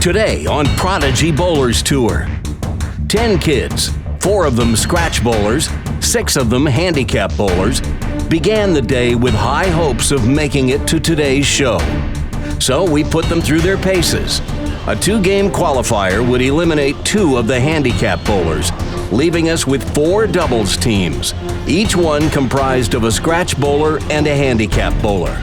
Today on Prodigy Bowlers Tour. 10 kids, 4 of them scratch bowlers, 6 of them handicap bowlers, began the day with high hopes of making it to today's show. So we put them through their paces. A 2-game qualifier would eliminate 2 of the handicap bowlers, leaving us with 4 doubles teams, each one comprised of a scratch bowler and a handicap bowler.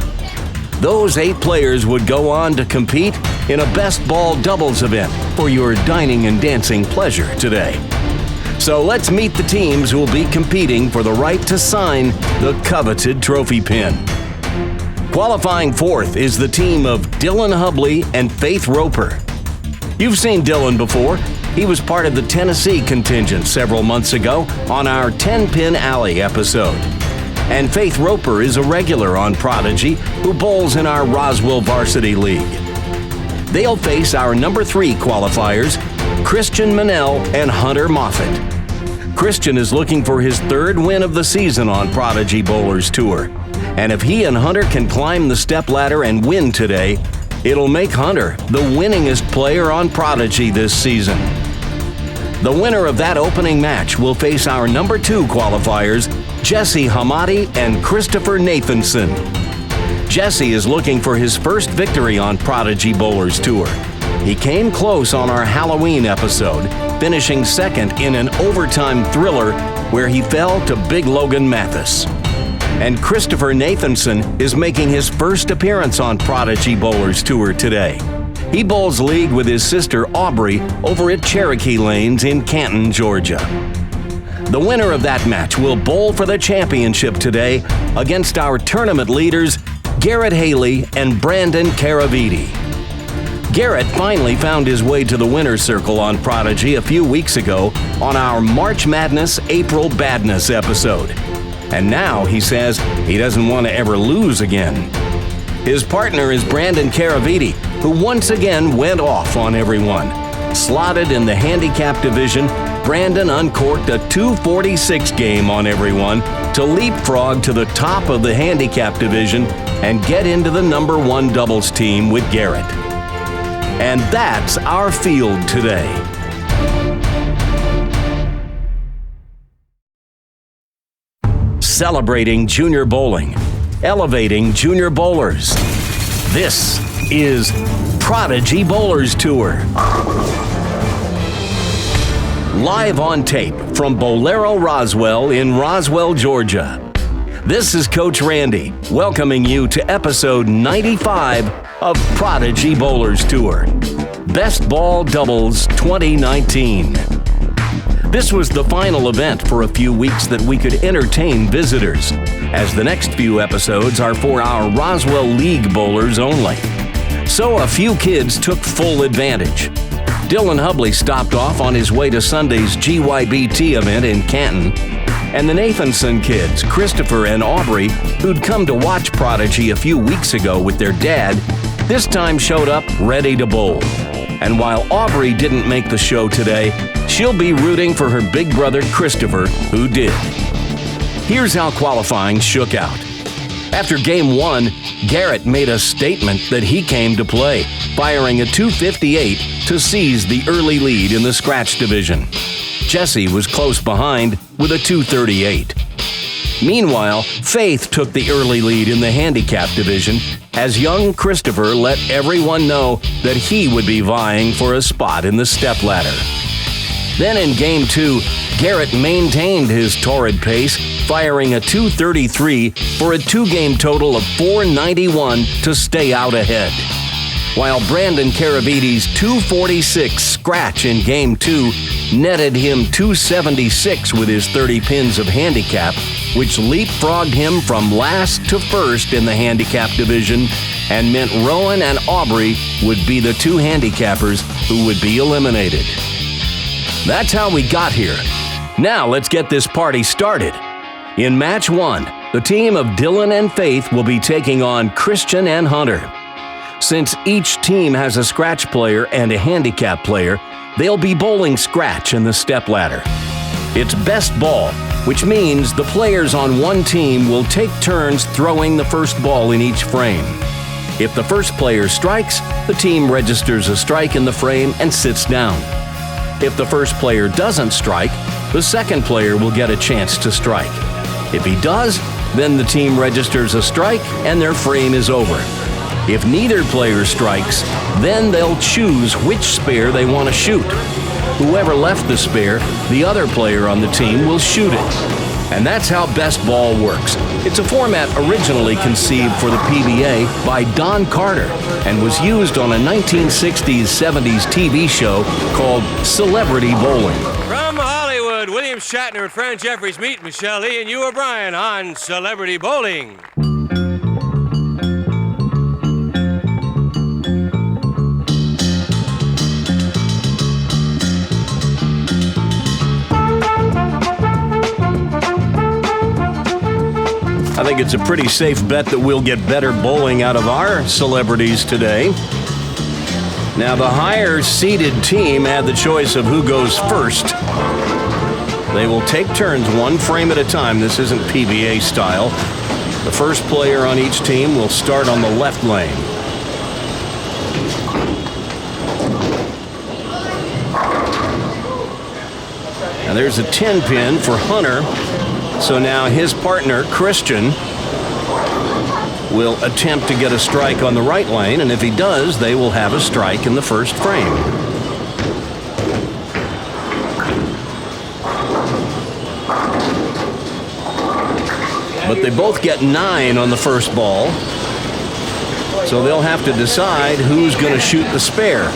Those 8 players would go on to compete in a best ball doubles event for your dining and dancing pleasure today. So let's meet the teams who will be competing for the right to sign the coveted trophy pin. Qualifying 4th is the team of Dillon Hubley and Faith Roper. You've seen Dillon before. He was part of the Tennessee contingent several months ago on our 10-Pin Alley episode. And Faith Roper is a regular on Prodigy who bowls in our Roswell Varsity League. They'll face our number 3 qualifiers, Christian Minal and Hunter Moffitt. Christian is looking for his 3rd win of the season on Prodigy Bowlers Tour. And if he and Hunter can climb the stepladder and win today, it'll make Hunter the winningest player on Prodigy this season. The winner of that opening match will face our number 2 qualifiers, Jesse Hammadi and Christopher Nathanson. Jesse is looking for his first victory on Prodigy Bowlers Tour. He came close on our Halloween episode, finishing 2nd in an overtime thriller where he fell to Big Logan Mathis. And Christopher Nathanson is making his first appearance on Prodigy Bowlers Tour today. He bowls league with his sister Aubrey over at Cherokee Lanes in Canton, Georgia. The winner of that match will bowl for the championship today against our tournament leaders, Garrett Haley and Brandon Caraviti. Garrett finally found his way to the winner's circle on Prodigy a few weeks ago on our March Madness April Badness episode. And now he says he doesn't want to ever lose again. His partner is Brandon Caraviti, who once again went off on everyone. Slotted in the handicap division, Brandon uncorked a 246 game on everyone to leapfrog to the top of the handicap division and get into the number 1 doubles team with Garrett. And that's our field today. Celebrating junior bowling, elevating junior bowlers. This is Prodigy Bowlers Tour. Live on tape from Bolero Roswell in Roswell, Georgia. This is Coach Randy, welcoming you to episode 95 of Prodigy Bowlers Tour. Best Ball Doubles 2019. This was the final event for a few weeks that we could entertain visitors, as the next few episodes are for our Roswell League bowlers only. So a few kids took full advantage. Dillon Hubley stopped off on his way to Sunday's GYBT event in Canton, and the Nathanson kids, Christopher and Aubrey, who'd come to watch Prodigy a few weeks ago with their dad, this time showed up ready to bowl. And while Aubrey didn't make the show today, she'll be rooting for her big brother Christopher, who did. Here's how qualifying shook out. After Game 1, Garrett made a statement that he came to play, firing a 258 to seize the early lead in the scratch division. Jesse was close behind with a 238. Meanwhile, Faith took the early lead in the handicap division as young Christopher let everyone know that he would be vying for a spot in the stepladder. Then in Game 2, Garrett maintained his torrid pace, firing a 233 for a 2-game total of 491 to stay out ahead. While Brandon Caraviti's 246 scratch in Game 2 netted him 276 with his 30 pins of handicap, which leapfrogged him from last to first in the handicap division and meant Rowan and Aubrey would be the 2 handicappers who would be eliminated. That's how we got here. Now let's get this party started. In Match 1, the team of Dillon and Faith will be taking on Christian and Hunter. Since each team has a scratch player and a handicap player, they'll be bowling scratch in the stepladder. It's best ball, which means the players on one team will take turns throwing the first ball in each frame. If the first player strikes, the team registers a strike in the frame and sits down. If the first player doesn't strike, the second player will get a chance to strike. If he does, then the team registers a strike and their frame is over. If neither player strikes, then they'll choose which spare they want to shoot. Whoever left the spare, the other player on the team will shoot it. And that's how best ball works. It's a format originally conceived for the PBA by Don Carter and was used on a 1960s-70s TV show called Celebrity Bowling. From Hollywood, William Shatner and Fran Jeffries meet Michelle Lee and Ewa Bryan on Celebrity Bowling. I think it's a pretty safe bet that we'll get better bowling out of our celebrities today. Now, the higher seeded team had the choice of who goes first. They will take turns one frame at a time. This isn't PBA style. The first player on each team will start on the left lane. Now there's a 10-pin for Hunter. So now his partner, Christian, will attempt to get a strike on the right lane, and if he does, they will have a strike in the first frame. But they both get 9 on the first ball, so they'll have to decide who's going to shoot the spare.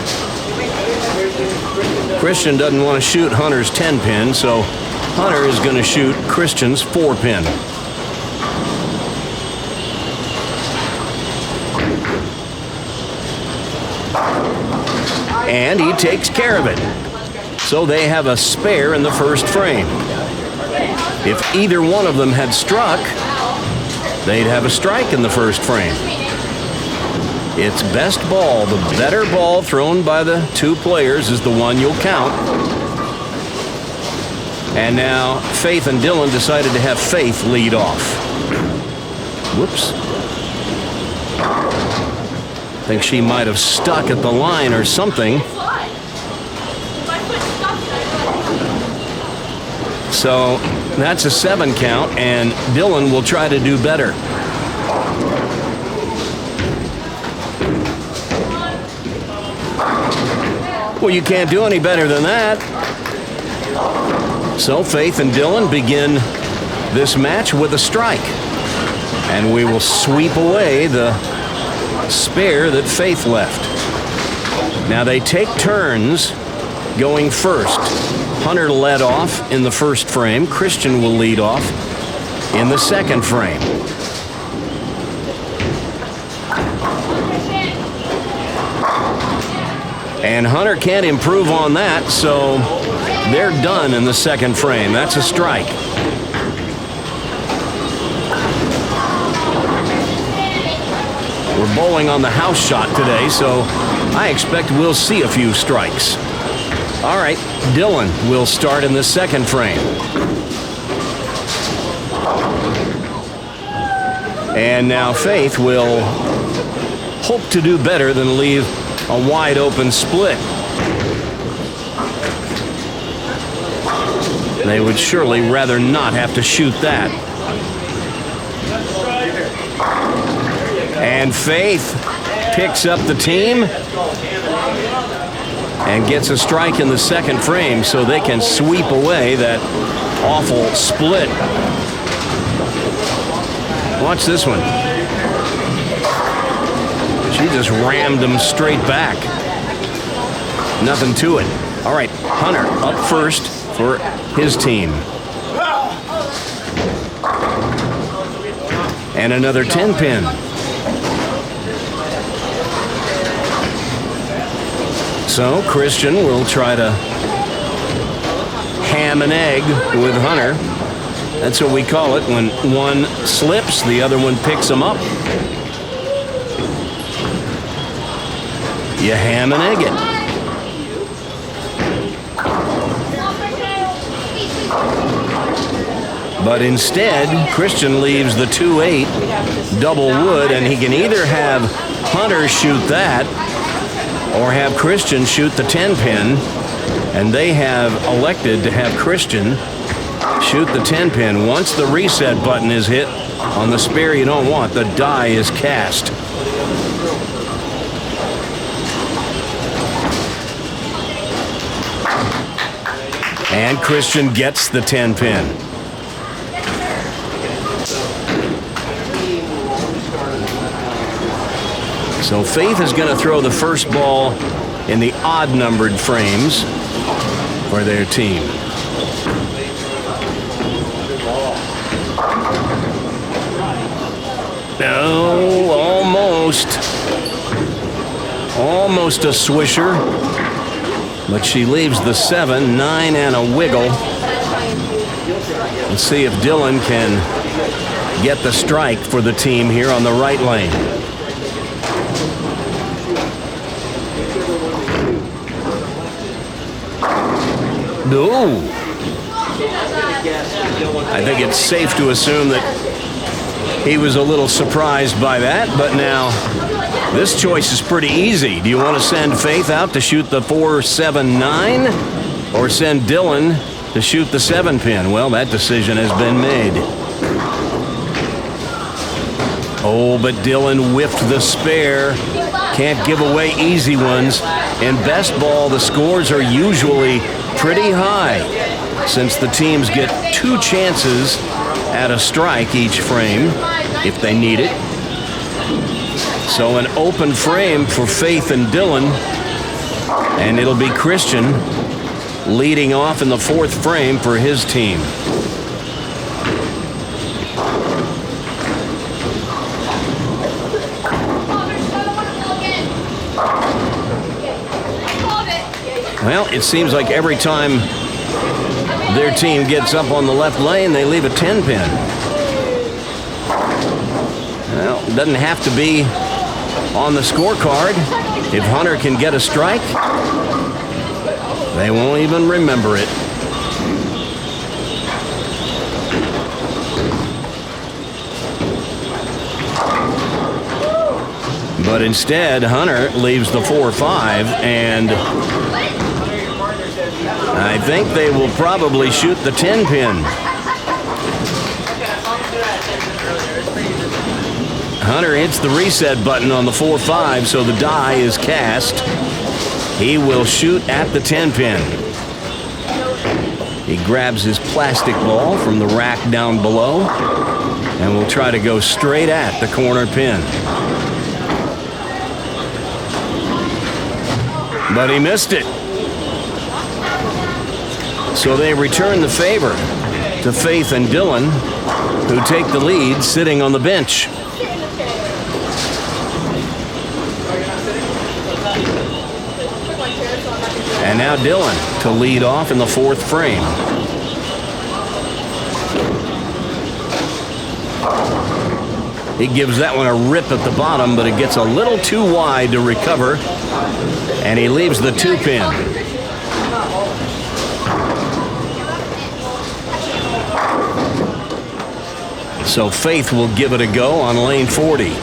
Christian doesn't want to shoot Hunter's 10-pin, so Hunter is going to shoot Christian's 4-pin. And he takes care of it. So they have a spare in the first frame. If either one of them had struck, they'd have a strike in the first frame. It's best ball. The better ball thrown by the two players is the one you'll count. And now Faith and Dillon decided to have Faith lead off. Whoops. I think she might have stuck at the line or something. So that's a 7 count, and Dillon will try to do better. Well, you can't do any better than that. So Faith and Dillon begin this match with a strike. And we will sweep away the spare that Faith left. Now they take turns going first. Hunter led off in the first frame. Christian will lead off in the second frame. And Hunter can't improve on that, so they're done in the second frame. That's a strike. We're bowling on the house shot today, so I expect we'll see a few strikes. All right, Dillon will start in the second frame. And now Faith will hope to do better than leave a wide open split. They would surely rather not have to shoot that. And Faith picks up the team and gets a strike in the second frame, so they can sweep away that awful split. Watch this one. She just rammed him straight back. Nothing to it. All right, Hunter up first for his team. And another 10-pin. So Christian will try to ham and egg with Hunter. That's what we call it. When one slips, the other one picks him up. You ham and egg it. But instead, Christian leaves the 2-8 double wood, and he can either have Hunter shoot that or have Christian shoot the 10-pin, and they have elected to have Christian shoot the 10-pin. Once the reset button is hit on the spare you don't want, the die is cast. And Christian gets the 10-pin. So Faith is going to throw the first ball in the odd-numbered frames for their team. No, almost. Almost a swisher. But she leaves the 7, 9, and a wiggle. Let's see if Dillon can get the strike for the team here on the right lane. No. I think it's safe to assume that he was a little surprised by that, but now this choice is pretty easy. Do you want to send Faith out to shoot the 4, 7, 9, or send Dillon to shoot the 7-pin? Well, that decision has been made. Oh, but Dillon whiffed the spare. Can't give away easy ones. In best ball, the scores are usually pretty high, since the teams get 2 chances at a strike each frame if they need it. So an open frame for Faith and Dillon, and it'll be Christian leading off in the 4th frame for his team. Well, it seems like every time their team gets up on the left lane, they leave a 10-pin. Well, it doesn't have to be on the scorecard. If Hunter can get a strike, they won't even remember it. But instead, Hunter leaves the 4-5, and I think they will probably shoot the 10-pin. Hunter hits the reset button on the 4-5, so the die is cast. He will shoot at the 10-pin. He grabs his plastic ball from the rack down below and will try to go straight at the corner pin. But he missed it. So they return the favor to Faith and Dillon, who take the lead sitting on the bench. And now Dillon to lead off in the 4th frame. He gives that one a rip at the bottom, but it gets a little too wide to recover, and he leaves the 2-pin. So Faith will give it a go on lane 40.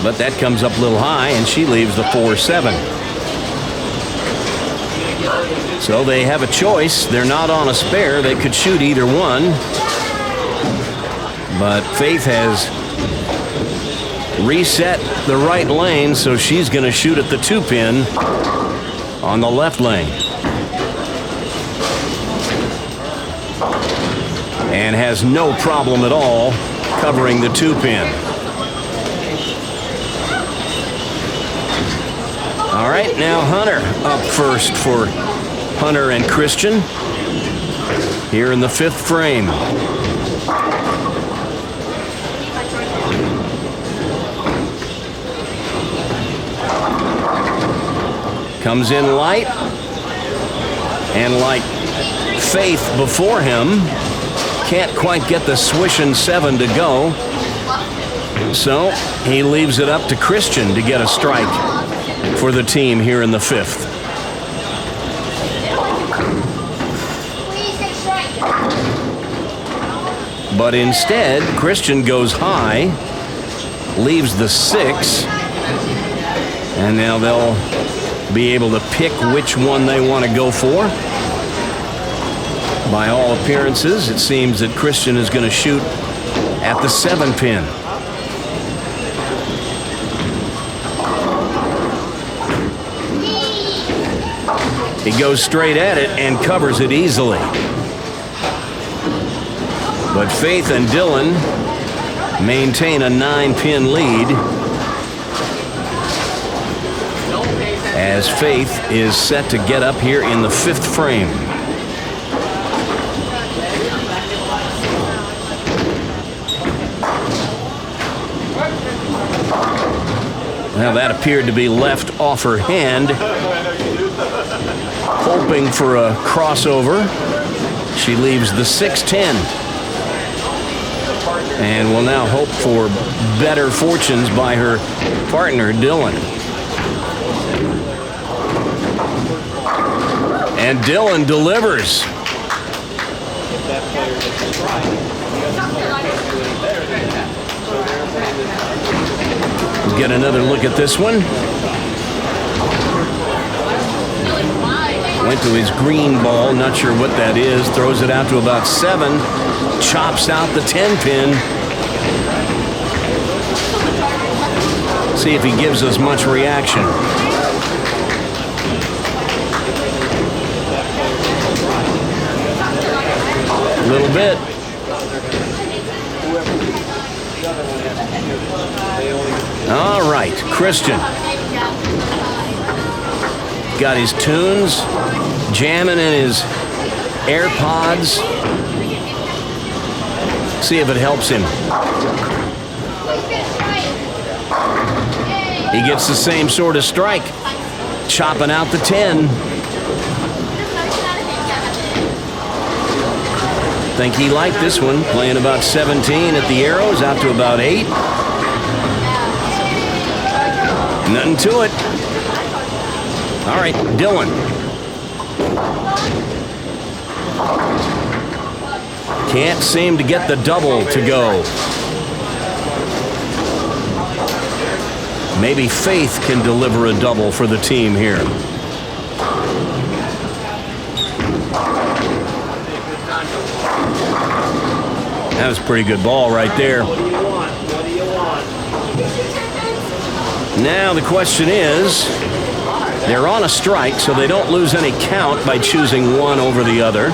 But that comes up a little high, and she leaves the 4-7. So they have a choice. They're not on a spare. They could shoot either one. But Faith has reset the right lane, so she's going to shoot at the 2-pin on the left lane. And has no problem at all covering the 2-pin. All right, now Hunter up first for Hunter and Christian here in the 5th frame. Comes in light, and like Faith before him, can't quite get the swishing 7 to go. So he leaves it up to Christian to get a strike for the team here in the 5th. But instead, Christian goes high, leaves the 6, and now they'll be able to pick which one they want to go for. By all appearances, it seems that Christian is going to shoot at the 7 pin. He goes straight at it and covers it easily. But Faith and Dillon maintain a 9-pin lead as Faith is set to get up here in the 5th frame. Now that appeared to be left off her hand, hoping for a crossover. She leaves the 6-10 and will now hope for better fortunes by her partner, Dillon. And Dillon delivers. We'll get another look at this one. Went to his green ball, not sure what that is. Throws it out to about 7. Chops out the 10 pin. See if he gives us much reaction. A little bit. All right, Christian. Got his tunes, jamming in his AirPods. See if it helps him. He gets the same sort of strike, chopping out the 10. Think he liked this one, playing about 17 at the arrows, out to about 8. Nothing to it. All right, Dillon. Can't seem to get the double to go. Maybe Faith can deliver a double for the team here. That was a pretty good ball right there. Now the question is, they're on a strike, so they don't lose any count by choosing one over the other.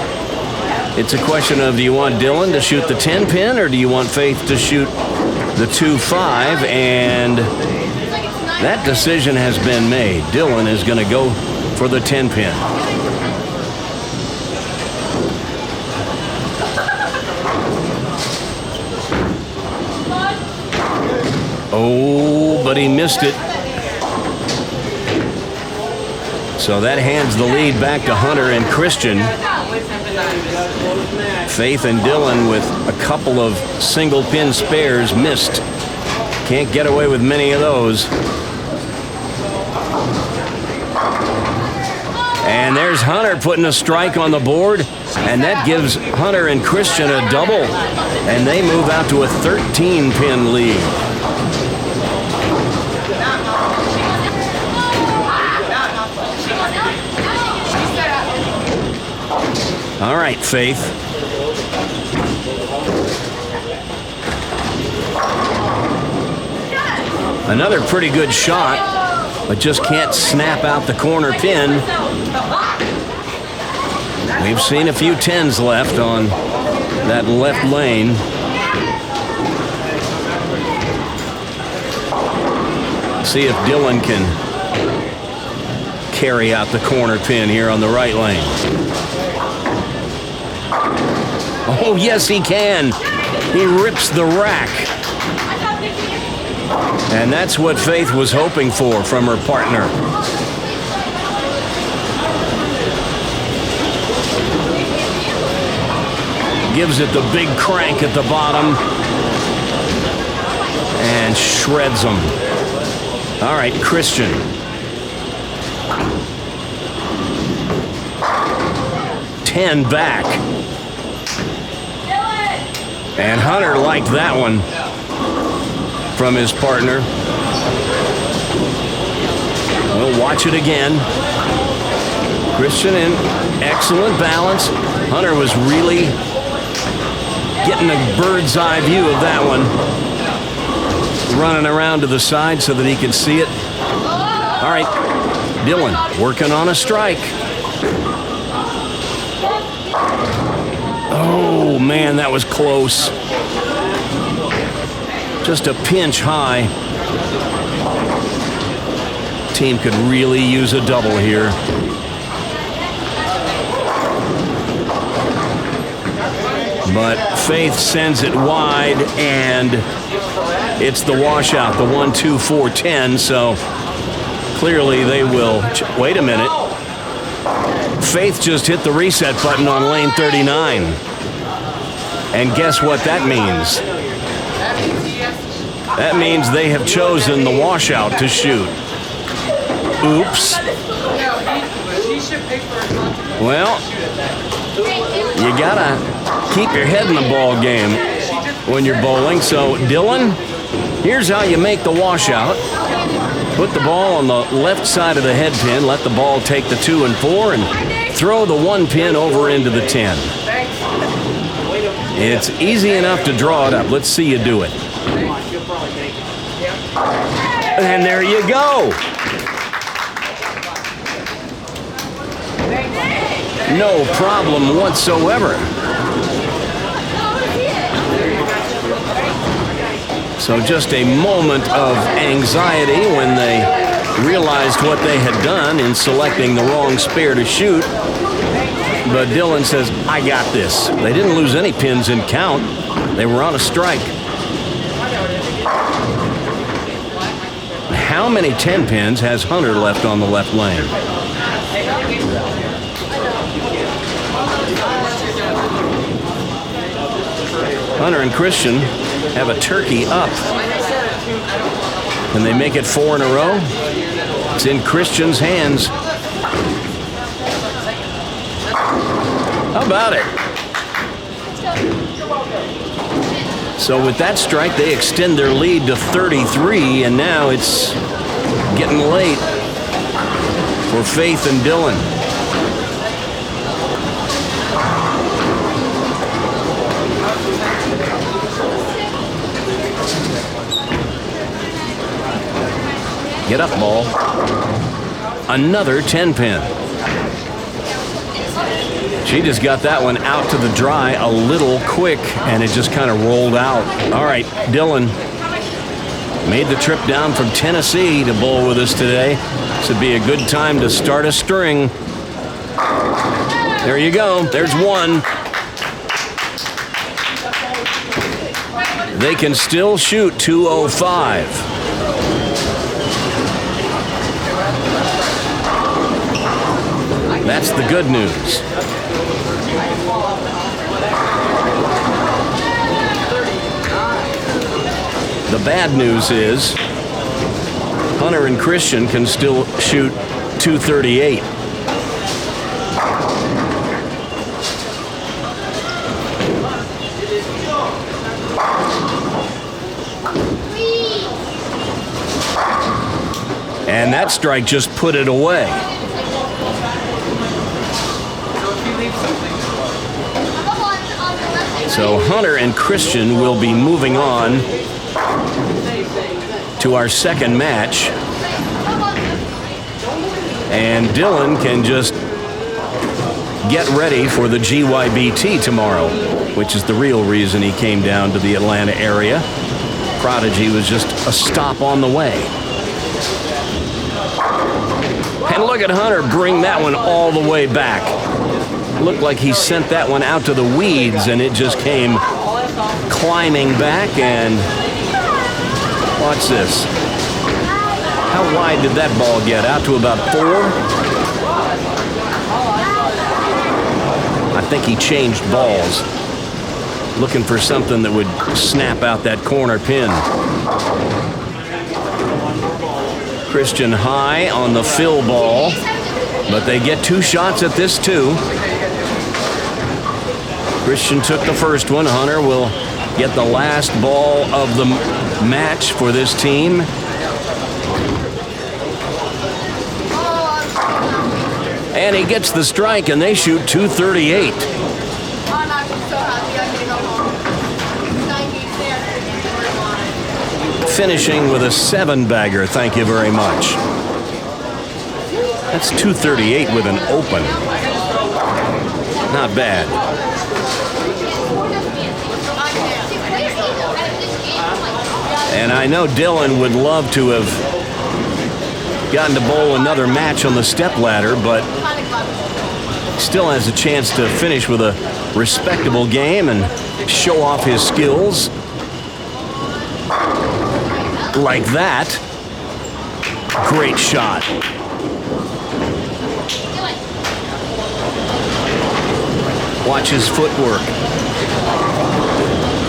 It's a question of, do you want Dillon to shoot the 10 pin, or do you want Faith to shoot the 2-5? And that decision has been made. Dillon is going to go for the 10 pin. Oh, but he missed it. So that hands the lead back to Hunter and Christian. Faith and Dillon with a couple of single pin spares missed. Can't get away with many of those. And there's Hunter putting a strike on the board, and that gives Hunter and Christian a double, and they move out to a 13-pin lead. All right, Faith. Another pretty good shot, but just can't snap out the corner pin. We've seen a few 10s left on that left lane. See if Dillon can carry out the corner pin here on the right lane. Oh, yes, he can. He rips the rack. And that's what Faith was hoping for from her partner. Gives it the big crank at the bottom and shreds them. All right, Christian. Ten back. And Hunter liked that one from his partner. We'll watch it again. Christian in excellent balance. Hunter was really getting a bird's eye view of that one. Running around to the side so that he could see it. All right, Dillon working on a strike. Oh, man, that was close. Just a pinch high. Team could really use a double here. But Faith sends it wide, and it's the washout, the 1-2-4-10, so clearly they will. Wait a minute. Faith just hit the reset button on lane 39. And guess what that means? That means they have chosen the washout to shoot. Oops. Well, you gotta keep your head in the ball game when you're bowling. So, Dillon, here's how you make the washout. Put the ball on the left side of the head pin, let the ball take the 2 and 4, and throw the 1 pin over into the 10. It's easy enough to draw it up. Let's see you do it. And there you go. No problem whatsoever. So just a moment of anxiety when they realized what they had done in selecting the wrong spare to shoot. But Dillon says, I got this. They didn't lose any pins in count. They were on a strike. How many 10 pins has Hunter left on the left lane? Hunter and Christian have a turkey up. Can they make it 4 in a row? It's in Christian's hands. How about it? So with that strike, they extend their lead to 33, and now it's getting late for Faith and Dillon. Get up, ball. Another 10 pin. She just got that one out to the dry a little quick, and it just kind of rolled out. All right, Dillon made the trip down from Tennessee to bowl with us today. This would be a good time to start a string. There you go. There's one. They can still shoot 205. That's the good news. The bad news is Hunter and Christian can still shoot 238. And that strike just put it away. So Hunter and Christian will be moving on to our second match. And Dillon can just get ready for the GYBT tomorrow, which is the real reason he came down to the Atlanta area. Prodigy was just a stop on the way. And look at Hunter bring that one all the way back. Looked like he sent that one out to the weeds, and it just came climbing back. And watch this. How wide did that ball get? Out to about 4? I think he changed balls, looking for something that would snap out that corner pin. Christian high on the fill ball, but they get 2 shots at this too. Christian took the first one. Hunter will get the last ball of the match for this team. And he gets the strike, and they shoot 238. Finishing with a 7-bagger, thank you very much. That's 238 with an open. Not bad. And I know Dillon would love to have gotten to bowl another match on the stepladder, but still has a chance to finish with a respectable game and show off his skills. Like that. Great shot. Watch his footwork.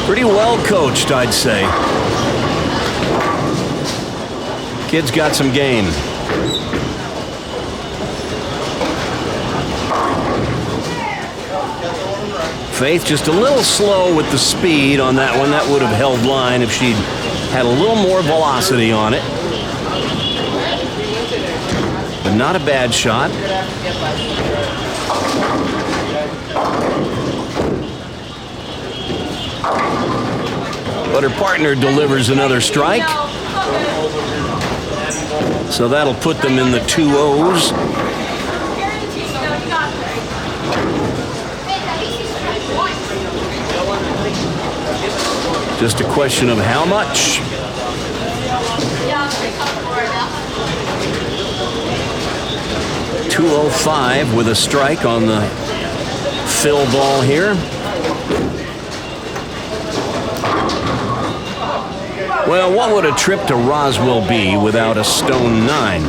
Pretty well coached, I'd say. Kid's got some game. Faith just a little slow with the speed on that one. That would have held line if she'd had a little more velocity on it. But not a bad shot. But her partner delivers another strike. So that'll put them in the 2-0s. Just a question of how much. .205 with a strike on the fill ball here. Well, what would a trip to Roswell be without a stone 9?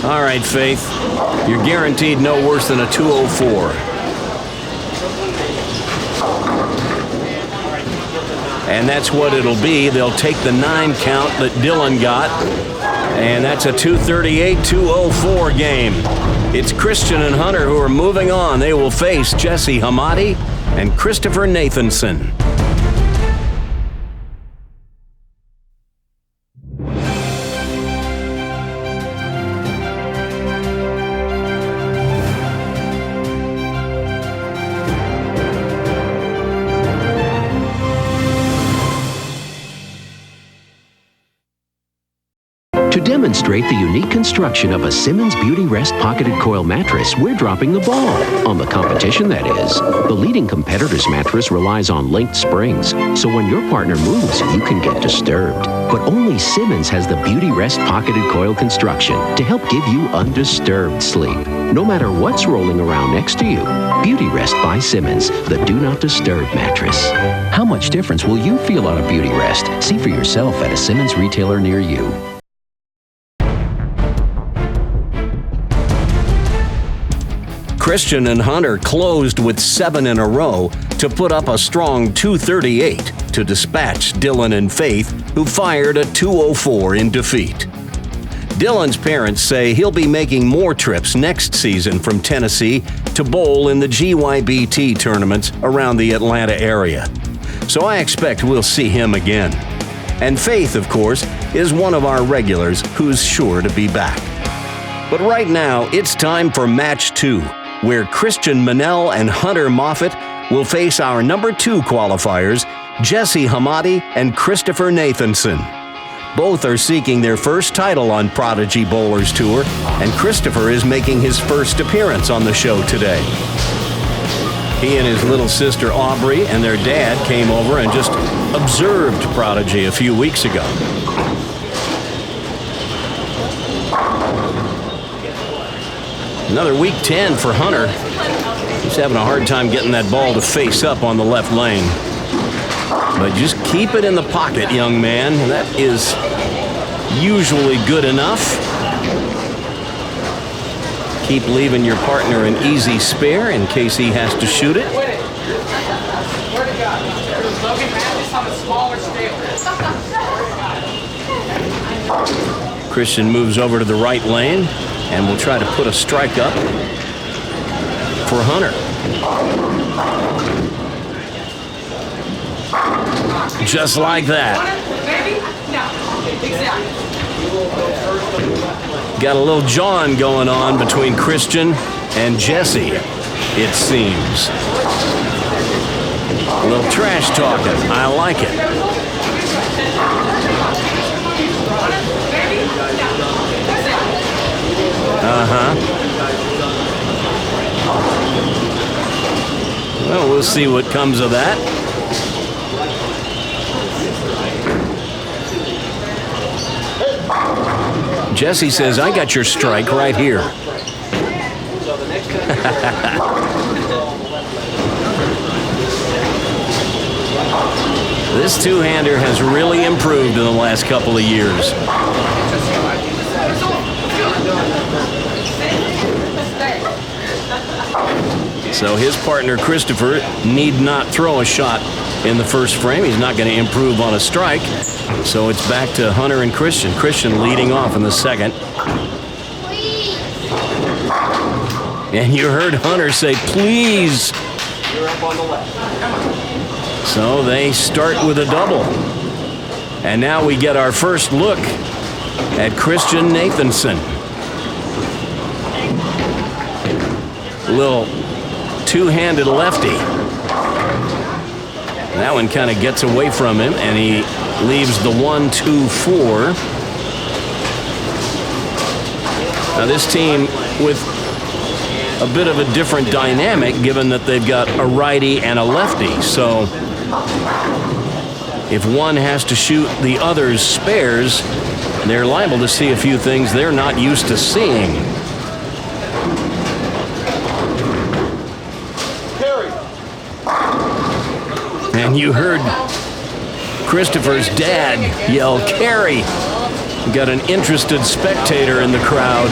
All right, Faith. You're guaranteed no worse than a 204. And that's what it'll be. They'll take the 9 count that Dillon got. And that's a 238-204 game. It's Christian and Hunter who are moving on. They will face Jesse Hammadi and Christopher Nathanson. To demonstrate the unique construction of a Simmons Beauty Rest pocketed coil mattress, we're dropping the ball. On the competition, that is. The leading competitor's mattress relies on linked springs, so when your partner moves, you can get disturbed. But only Simmons has the Beauty Rest pocketed coil construction to help give you undisturbed sleep. No matter what's rolling around next to you, Beauty Rest by Simmons, the Do Not Disturb mattress. How much difference will you feel on a Beauty Rest? See for yourself at a Simmons retailer near you. Christian and Hunter closed with 7 in a row to put up a strong 238 to dispatch Dillon and Faith, who fired a 204 in defeat. Dillon's parents say he'll be making more trips next season from Tennessee to bowl in the GYBT tournaments around the Atlanta area. So I expect we'll see him again. And Faith, of course, is one of our regulars who's sure to be back. But right now, it's time for match 2. Where Christian Minal and Hunter Moffitt will face our number 2 qualifiers, Jesse Hammadi and Christopher Nathanson. Both are seeking their first title on Prodigy Bowlers Tour, and Christopher is making his first appearance on the show today. He and his little sister Aubrey and their dad came over and just observed Prodigy a few weeks ago. Another week 10 for Hunter. He's having a hard time getting that ball to face up on the left lane. But just keep it in the pocket, young man. That is usually good enough. Keep leaving your partner an easy spare in case he has to shoot it. Christian moves over to the right lane and will try to put a strike up. for Hunter. Just like that. Got a little jawing going on between Christian and Jesse, it seems. A little trash talking. I like it. Well, we'll see what comes of that. Jesse says, I got your strike right here. This two-hander has really improved in the last couple of years. So his partner, Christopher, need not throw a shot in the first frame. He's not going to improve on a strike. So it's back to Hunter and Christian. Christian leading off in the second. And you heard Hunter say, please. So they start with a double. And now we get our first look at Christian Nathanson. Little two-handed lefty. That one kind of gets away from him, and he leaves the 1-2-4. Now this team with a bit of a different dynamic, given that they've got a righty and a lefty. So if one has to shoot the other's spares, they're liable to see a few things they're not used to seeing. And you heard Christopher's dad yell, carry. We got an interested spectator in the crowd.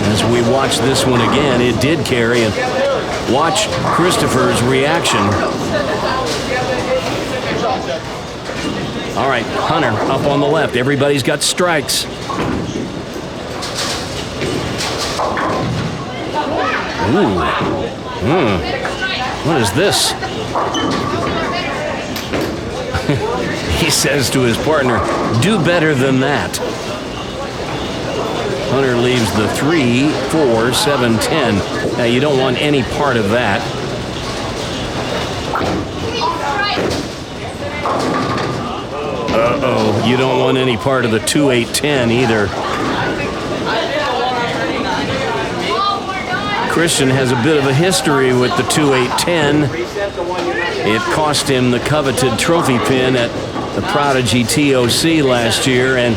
As we watch this one again, it did carry, and watch Christopher's reaction. All right, Hunter up on the left. Everybody's got strikes. Ooh. What is this? He says to his partner, do better than that. Hunter leaves the 3, 4, 7, 10. Now, you don't want any part of that. Uh-oh, you don't want any part of the 2, 8, 10 either. Christian has a bit of a history with the 2, 8, 10. It cost him the coveted trophy pin at the Prodigy TOC last year, and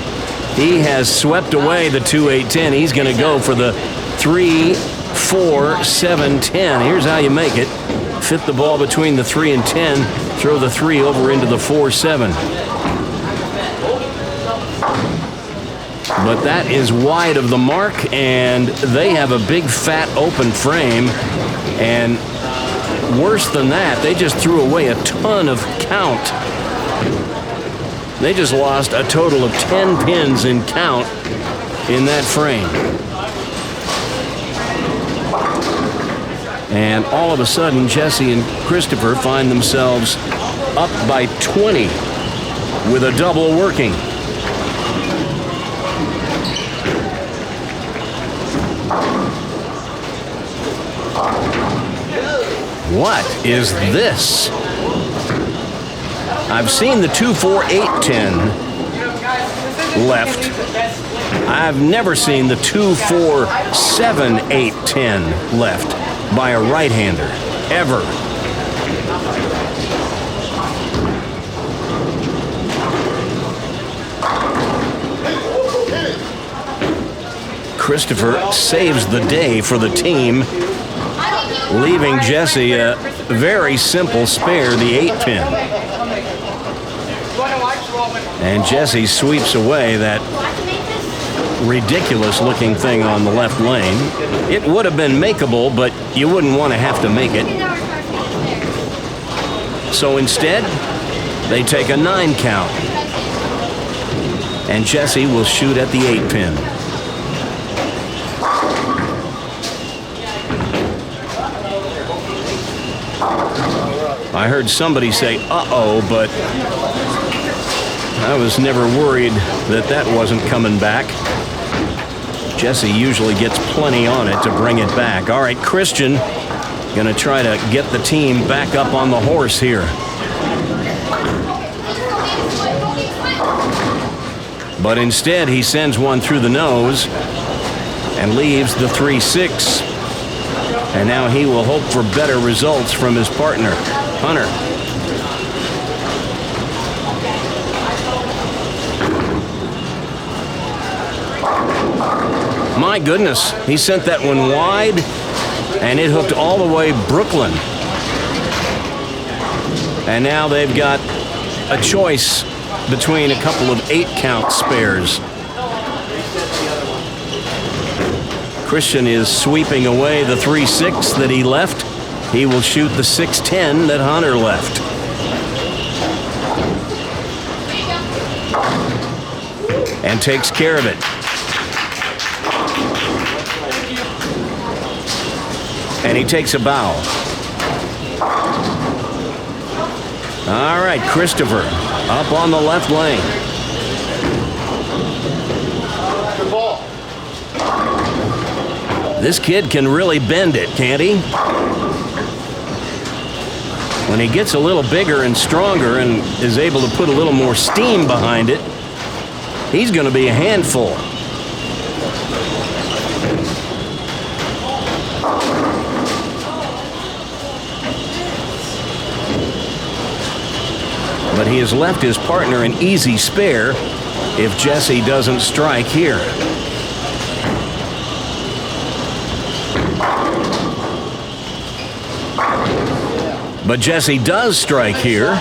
he has swept away the 2, 8, 10. He's going to go for the 3, 4, 7, 10. Here's how you make it. Fit the ball between the 3 and 10. Throw the 3 over into the 4, 7. But that is wide of the mark, and they have a big, fat, open frame. And worse than that, they just threw away a ton of count. They just lost a total of 10 pins in count in that frame. And all of a sudden, Jesse and Christopher find themselves up by 20 with a double working. What is this? I've seen the 2, 4, 8, 10 left. I've never seen the 2, 4, 7, 8, 10 left by a right-hander, ever. Christopher saves the day for the team, leaving Jesse a very simple spare, the 8-pin. And Jesse sweeps away that ridiculous-looking thing on the left lane. It would have been makeable, but you wouldn't want to have to make it. So instead, they take a 9 count. And Jesse will shoot at the 8-pin. I heard somebody say, uh-oh, but I was never worried that that wasn't coming back. Jesse usually gets plenty on it to bring it back. All right, Christian gonna try to get the team back up on the horse here. But instead, he sends one through the nose and leaves the 3-6. And now he will hope for better results from his partner, Hunter. My goodness, he sent that one wide, and it hooked all the way Brooklyn. And now they've got a choice between a couple of 8-count spares. Christian is sweeping away the 3-6 that he left. He will shoot the 6-10 that Hunter left. And takes care of it. And he takes a bow. All right, Christopher up on the left lane. This kid can really bend it, can't he? When he gets a little bigger and stronger and is able to put a little more steam behind it, he's going to be a handful. But he has left his partner an easy spare if Jesse doesn't strike here. But Jesse does strike here.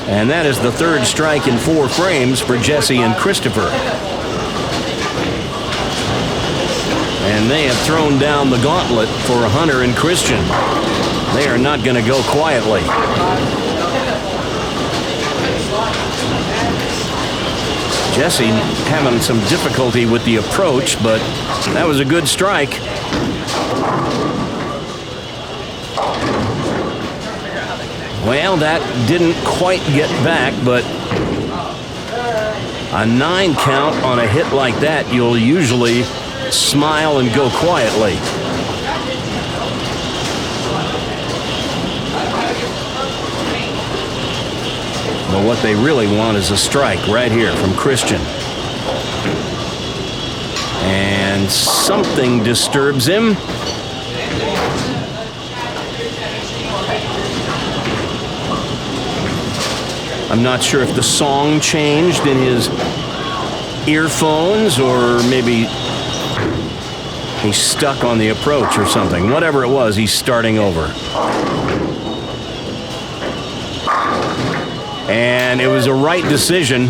And that is the third strike in 4 frames for Jesse and Christopher. And they have thrown down the gauntlet for Hunter and Christian. They are not going to go quietly. Jesse having some difficulty with the approach, but that was a good strike. Well, that didn't quite get back, but a 9 count on a hit like that, you'll usually smile and go quietly. But what they really want is a strike right here from Christian. And something disturbs him. I'm not sure if the song changed in his earphones or maybe he's stuck on the approach or something. Whatever it was, he's starting over. And it was a right decision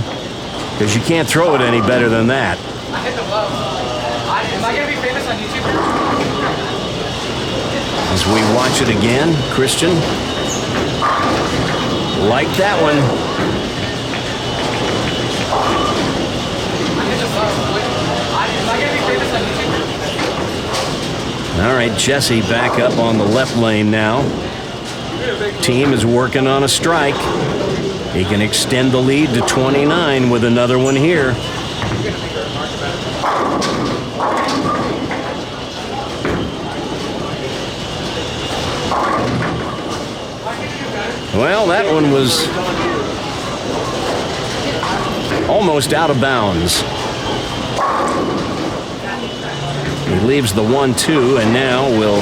because you can't throw it any better than that. Am I going to be famous on YouTube? As we watch it again, Christian. Like that one. All right, Jesse back up on the left lane now. Team is working on a strike. He can extend the lead to 29 with another one here. Well, that one was almost out of bounds. He leaves the 1-2 and now will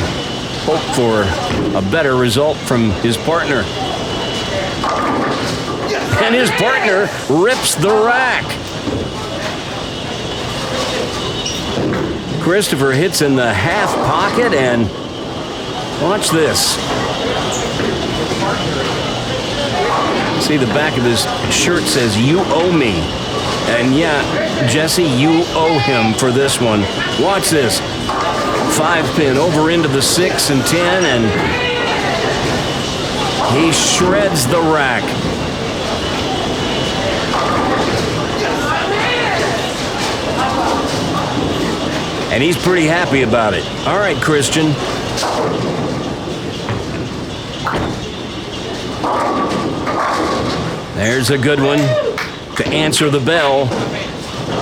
hope for a better result from his partner. And his partner rips the rack. Christopher hits in the half pocket and watch this. See, the back of his shirt says, "You owe me." And yeah, Jesse, you owe him for this one. Watch this. 5-pin over into the 6 and 10, and he shreds the rack. And he's pretty happy about it. All right, Christian. There's a good one to answer the bell.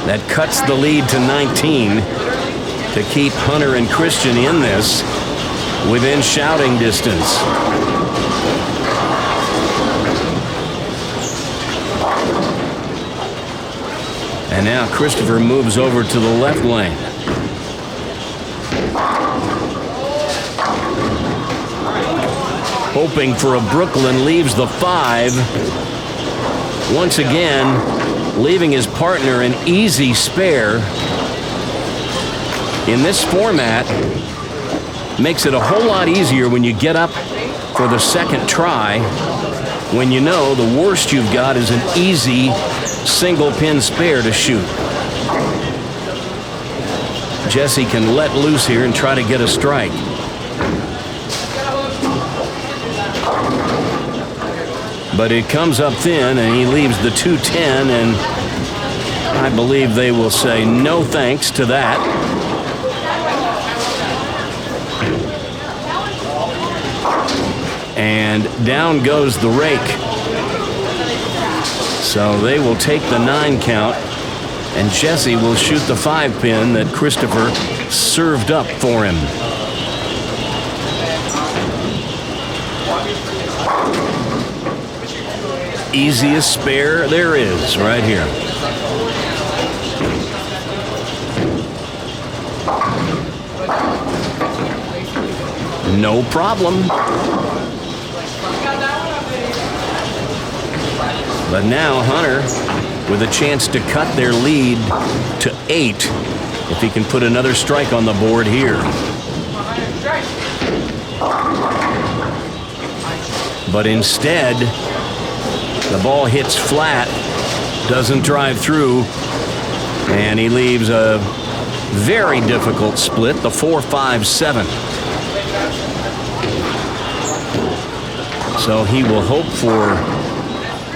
That cuts the lead to 19 to keep Hunter and Christian in this within shouting distance. And now Christopher moves over to the left lane. Hoping for a Brooklyn, leaves the 5. Once again, leaving his partner an easy spare. In this format, makes it a whole lot easier when you get up for the second try, when you know the worst you've got is an easy single pin spare to shoot. Jesse can let loose here and try to get a strike. But it comes up thin, and he leaves the 210, and I believe they will say no thanks to that. And down goes the rake. So they will take the 9 count, and Jesse will shoot the 5 pin that Christopher served up for him. Easiest spare there is right here. No problem. But now Hunter with a chance to cut their lead to 8 if he can put another strike on the board here. But instead, the ball hits flat, doesn't drive through, and he leaves a very difficult split, the 4-5-7. So he will hope for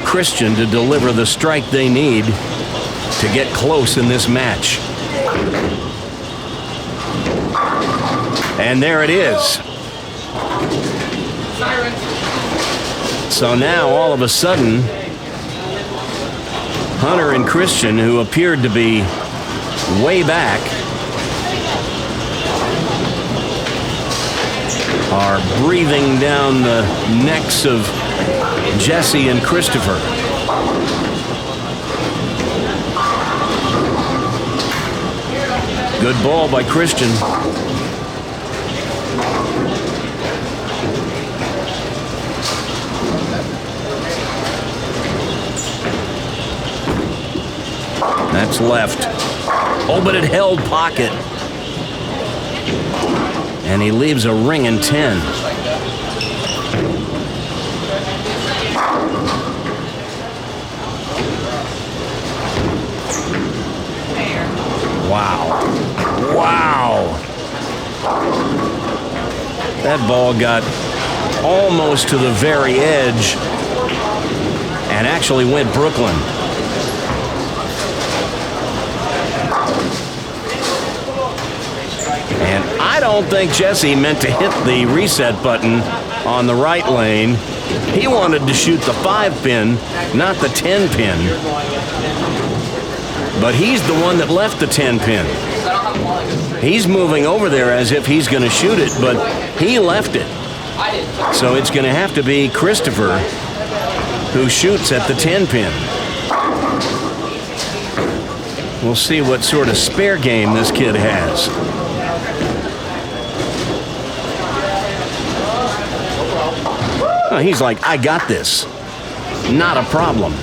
Christian to deliver the strike they need to get close in this match. And there it is. So now, all of a sudden, Hunter and Christian, who appeared to be way back, are breathing down the necks of Jesse and Christopher. Good ball by Christian. That's left. Oh, but it held pocket. And he leaves a ringing 10. Wow. Wow. That ball got almost to the very edge and actually went Brooklyn. And I don't think Jesse meant to hit the reset button on the right lane. He wanted to shoot the 5 pin, not the 10 pin. But he's the one that left the 10 pin. He's moving over there as if he's going to shoot it, but he left it. So it's going to have to be Christopher who shoots at the 10 pin. We'll see what sort of spare game this kid has. Oh, he's like, I got this. Not a problem.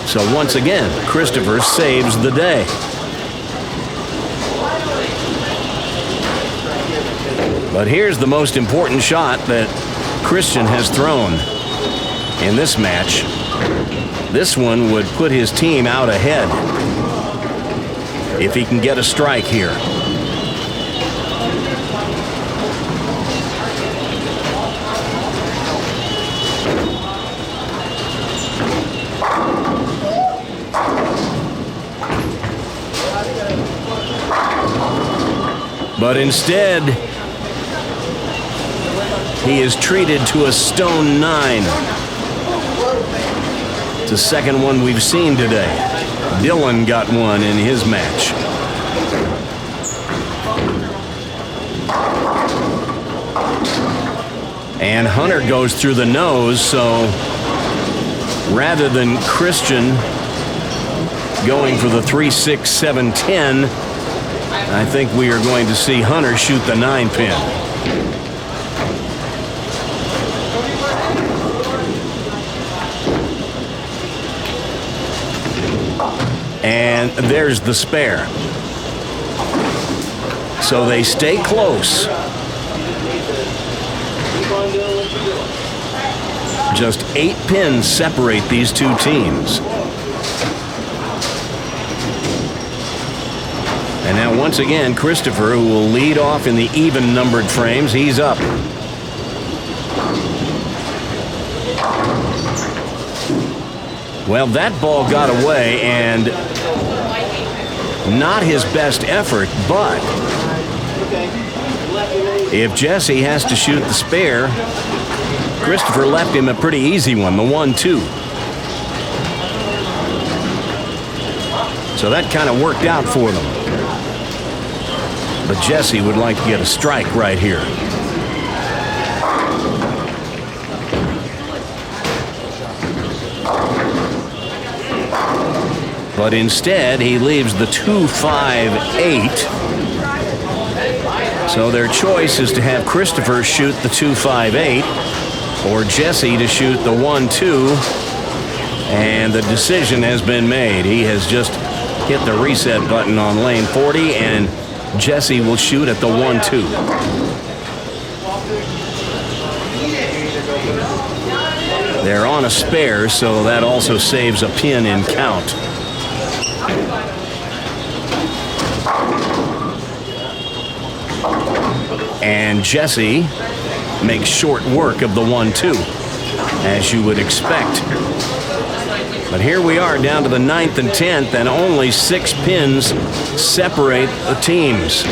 So once again, Christopher saves the day. But here's the most important shot that Christian has thrown in this match. This one would put his team out ahead if he can get a strike here. But instead, he is treated to a stone 9. It's the second one we've seen today. Dillon got one in his match. And Hunter goes through the nose, so rather than Christian going for the 3, 6, 7, 10, I think we are going to see Hunter shoot the 9 pin. And there's the spare. So they stay close. Just 8 pins separate these two teams. And now once again, Christopher, who will lead off in the even-numbered frames, he's up. Well, that ball got away, and not his best effort, but if Jesse has to shoot the spare, Christopher left him a pretty easy one, the 1-2. So that kind of worked out for them. But Jesse would like to get a strike right here. But instead, he leaves the 2-5-8. So their choice is to have Christopher shoot the 2-5-8 or Jesse to shoot the 1-2. And the decision has been made. He has just hit the reset button on lane 40, and Jesse will shoot at the 1-2. They're on a spare, so that also saves a pin in count. And Jesse makes short work of the 1-2, as you would expect. But here we are down to the 9th and 10th, and only 6 pins separate the teams.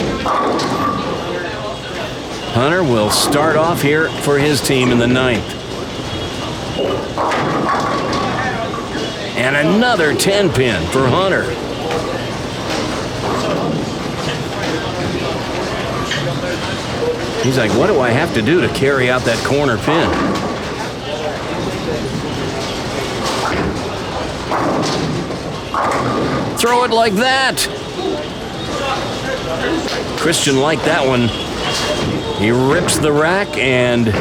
Hunter will start off here for his team in the 9th. And another 10 pin for Hunter. He's like, what do I have to do to carry out that corner pin? Throw it like that. Christian liked that one. He rips the rack and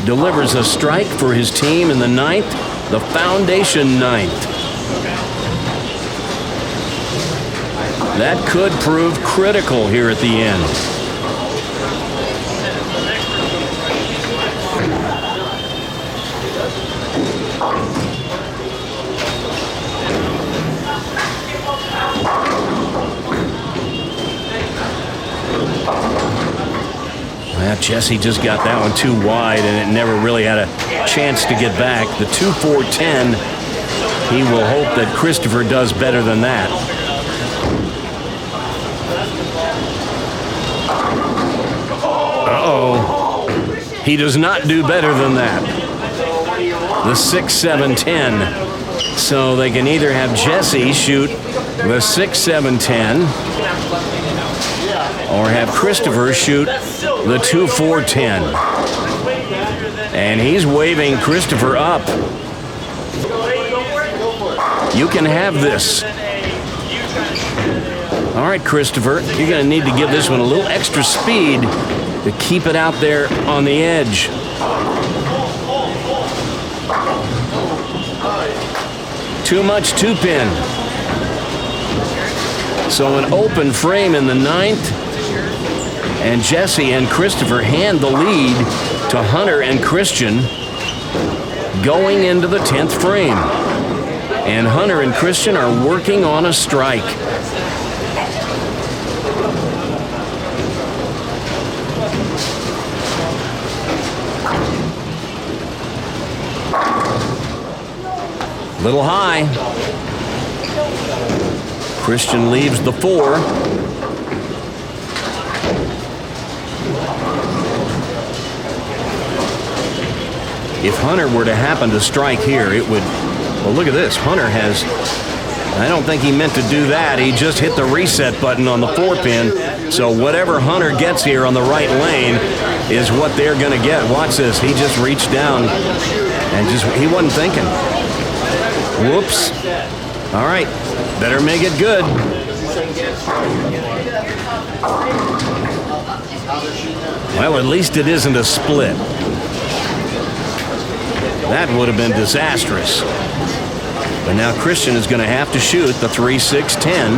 delivers a strike for his team in the 9th, the foundation 9th. That could prove critical here at the end. Well, Jesse just got that one too wide, and it never really had a chance to get back. The 2-4-10, he will hope that Christopher does better than that. Uh-oh. He does not do better than that. The 6-7-10. So they can either have Jesse shoot the 6-7-10 or have Christopher shoot the 2-4-10. And he's waving Christopher up. You can have this. All right, Christopher, you're going to need to give this one a little extra speed to keep it out there on the edge. Too much 2-pin. So an open frame in the 9th, and Jesse and Christopher hand the lead to Hunter and Christian going into the 10th frame. And Hunter and Christian are working on a strike. Little high. Christian leaves the 4. If Hunter were to happen to strike here, it would... Well, look at this. Hunter has... I don't think he meant to do that. He just hit the reset button on the 4-pin. So whatever Hunter gets here on the right lane is what they're going to get. Watch this. He just reached down and he wasn't thinking. Whoops. All right. Better make it good. Well, at least it isn't a split. That would have been disastrous. But now Christian is going to have to shoot the 3-6-10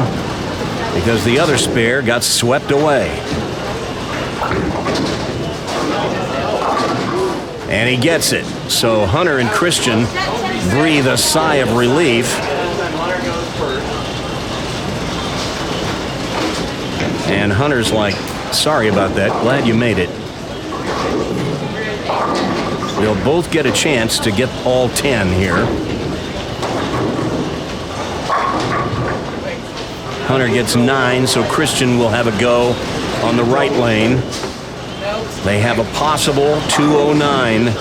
because the other spare got swept away. And he gets it. So Hunter and Christian breathe a sigh of relief. And Hunter's like, sorry about that. Glad you made it. They'll both get a chance to get all 10 here. Hunter gets 9, so Christian will have a go on the right lane. They have a possible 209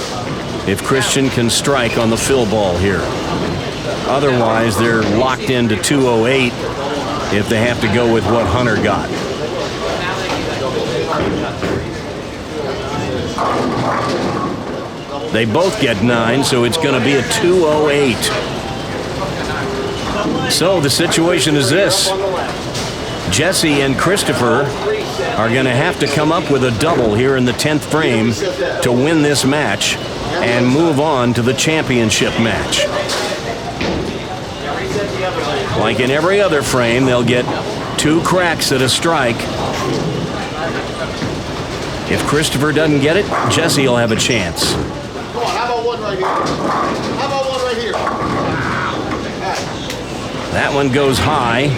if Christian can strike on the fill ball here. Otherwise, they're locked into 208 if they have to go with what Hunter got. They both get 9, so it's going to be a 208. So the situation is this. Jesse and Christopher are going to have to come up with a double here in the 10th frame to win this match and move on to the championship match. Like in every other frame, they'll get 2 cracks at a strike. If Christopher doesn't get it, Jesse will have a chance. Come on, how about one right here? How about one right here? That one goes high,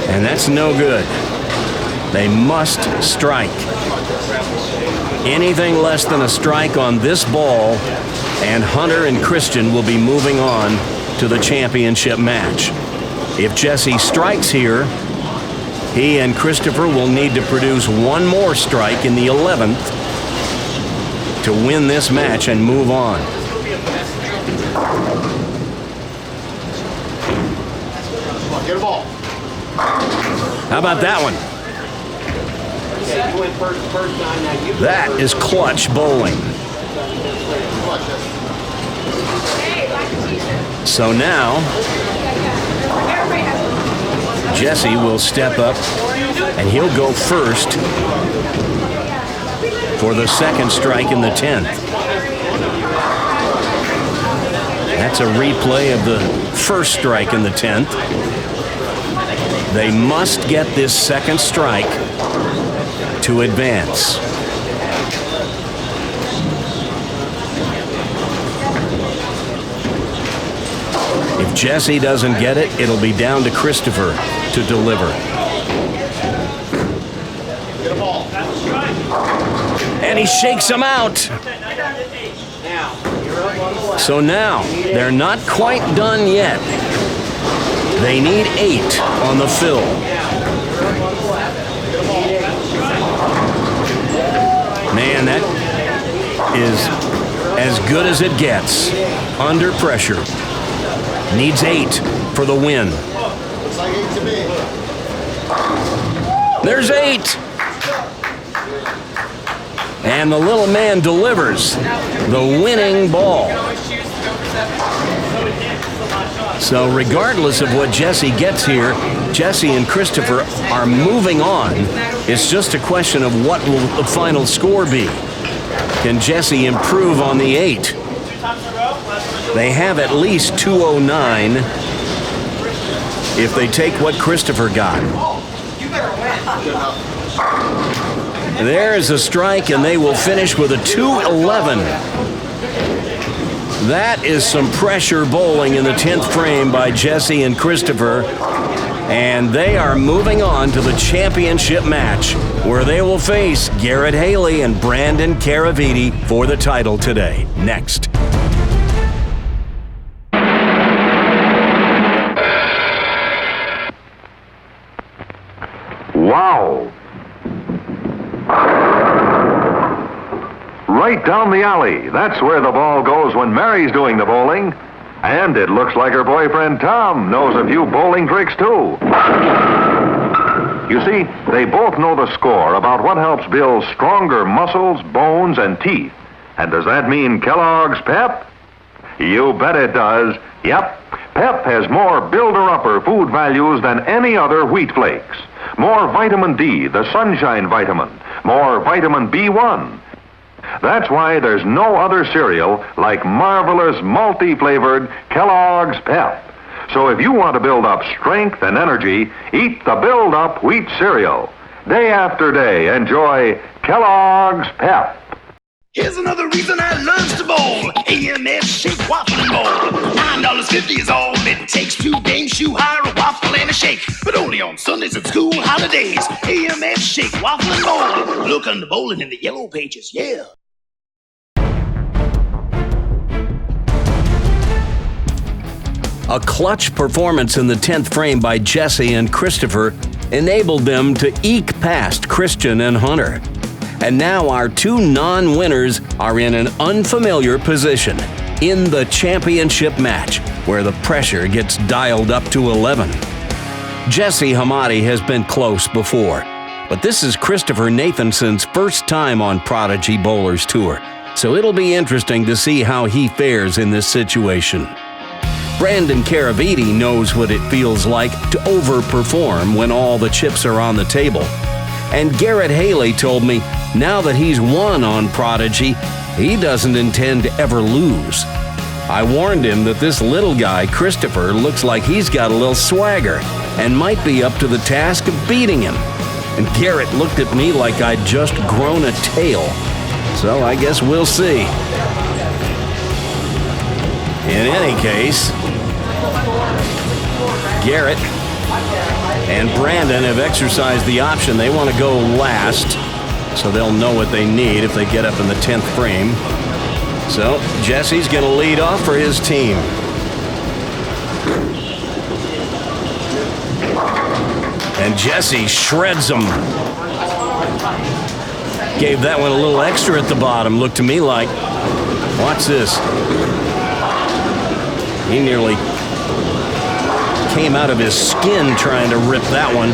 and that's no good. They must strike. Anything less than a strike on this ball, and Hunter and Christian will be moving on to the championship match. If Jesse strikes here, he and Christopher will need to produce one more strike in the 11th to win this match and move on. Get a ball. How about that one? That is clutch bowling. So now, Jesse will step up and he'll go first for the second strike in the 10th. That's a replay of the first strike in the 10th. They must get this second strike to advance. If Jesse doesn't get it, it'll be down to Christopher to deliver. And he shakes him out. So now, they're not quite done yet. They need 8 on the fill. Man, that is as good as it gets. Under pressure. Needs 8 for the win. Looks like 8 to me. There's 8. And the little man delivers the winning ball. So regardless of what Jesse gets here, Jesse and Christopher are moving on. It's just a question of what will the final score be. Can Jesse improve on the 8? They have at least 209 if they take what Christopher got. There's a strike, and they will finish with a 211. That is some pressure bowling in the 10th frame by Jesse and Christopher. And they are moving on to the championship match, where they will face Garrett Haley and Brandon Caraviti for the title today. Next. Wow. right down the alley. That's where the ball goes when Mary's doing the bowling. And it looks like her boyfriend Tom knows a few bowling tricks too. You see, they both know the score about what helps build stronger muscles, bones, and teeth. And does that mean Kellogg's Pep? You bet it does. Yep. Pep has more builder-upper food values than any other wheat flakes. More vitamin D, the sunshine vitamin. More vitamin B1. That's why there's no other cereal like marvelous multi-flavored Kellogg's Pep. So if you want to build up strength and energy, eat the build-up wheat cereal. Day after day, enjoy Kellogg's Pep. Here's another reason I love to bowl. AMF Shake Waffle and Bowl. $9.50 is all it takes to game shoe hire a waffle and a shake. But only on Sundays and school holidays. AMF Shake Waffle and Bowl. Look under bowling in the yellow pages, yeah. A clutch performance in the 10th frame by Jesse and Christopher enabled them to eke past Christian and Hunter. And now our two non-winners are in an unfamiliar position in the championship match, where the pressure gets dialed up to 11. Jesse Hammadi has been close before, but this is Christopher Nathanson's first time on Prodigy Bowlers Tour, so it'll be interesting to see how he fares in this situation. Brandon Caraviti knows what it feels like to overperform when all the chips are on the table. And Garrett Haley told me now that he's won on Prodigy, he doesn't intend to ever lose. I warned him that this little guy, Christopher, looks like he's got a little swagger and might be up to the task of beating him. And Garrett looked at me like I'd just grown a tail. So I guess we'll see. In any case, Garrett and Brandon have exercised the option. They want to go last, so they'll know what they need if they get up in the 10th frame. So Jesse's going to lead off for his team. And Jesse shreds them. Gave that one a little extra at the bottom. Looked to me like, watch this. He nearly came out of his skin trying to rip that one.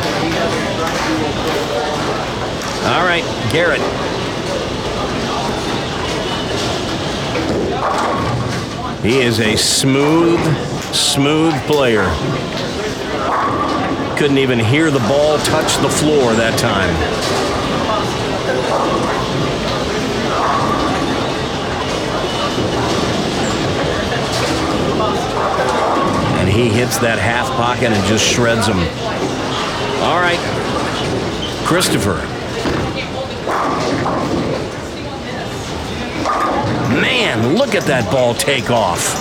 All right, Garrett. He is a smooth player. Couldn't even hear the ball touch the floor that time. And he hits that half pocket and just shreds him. All right, Christopher. Man, look at that ball take off.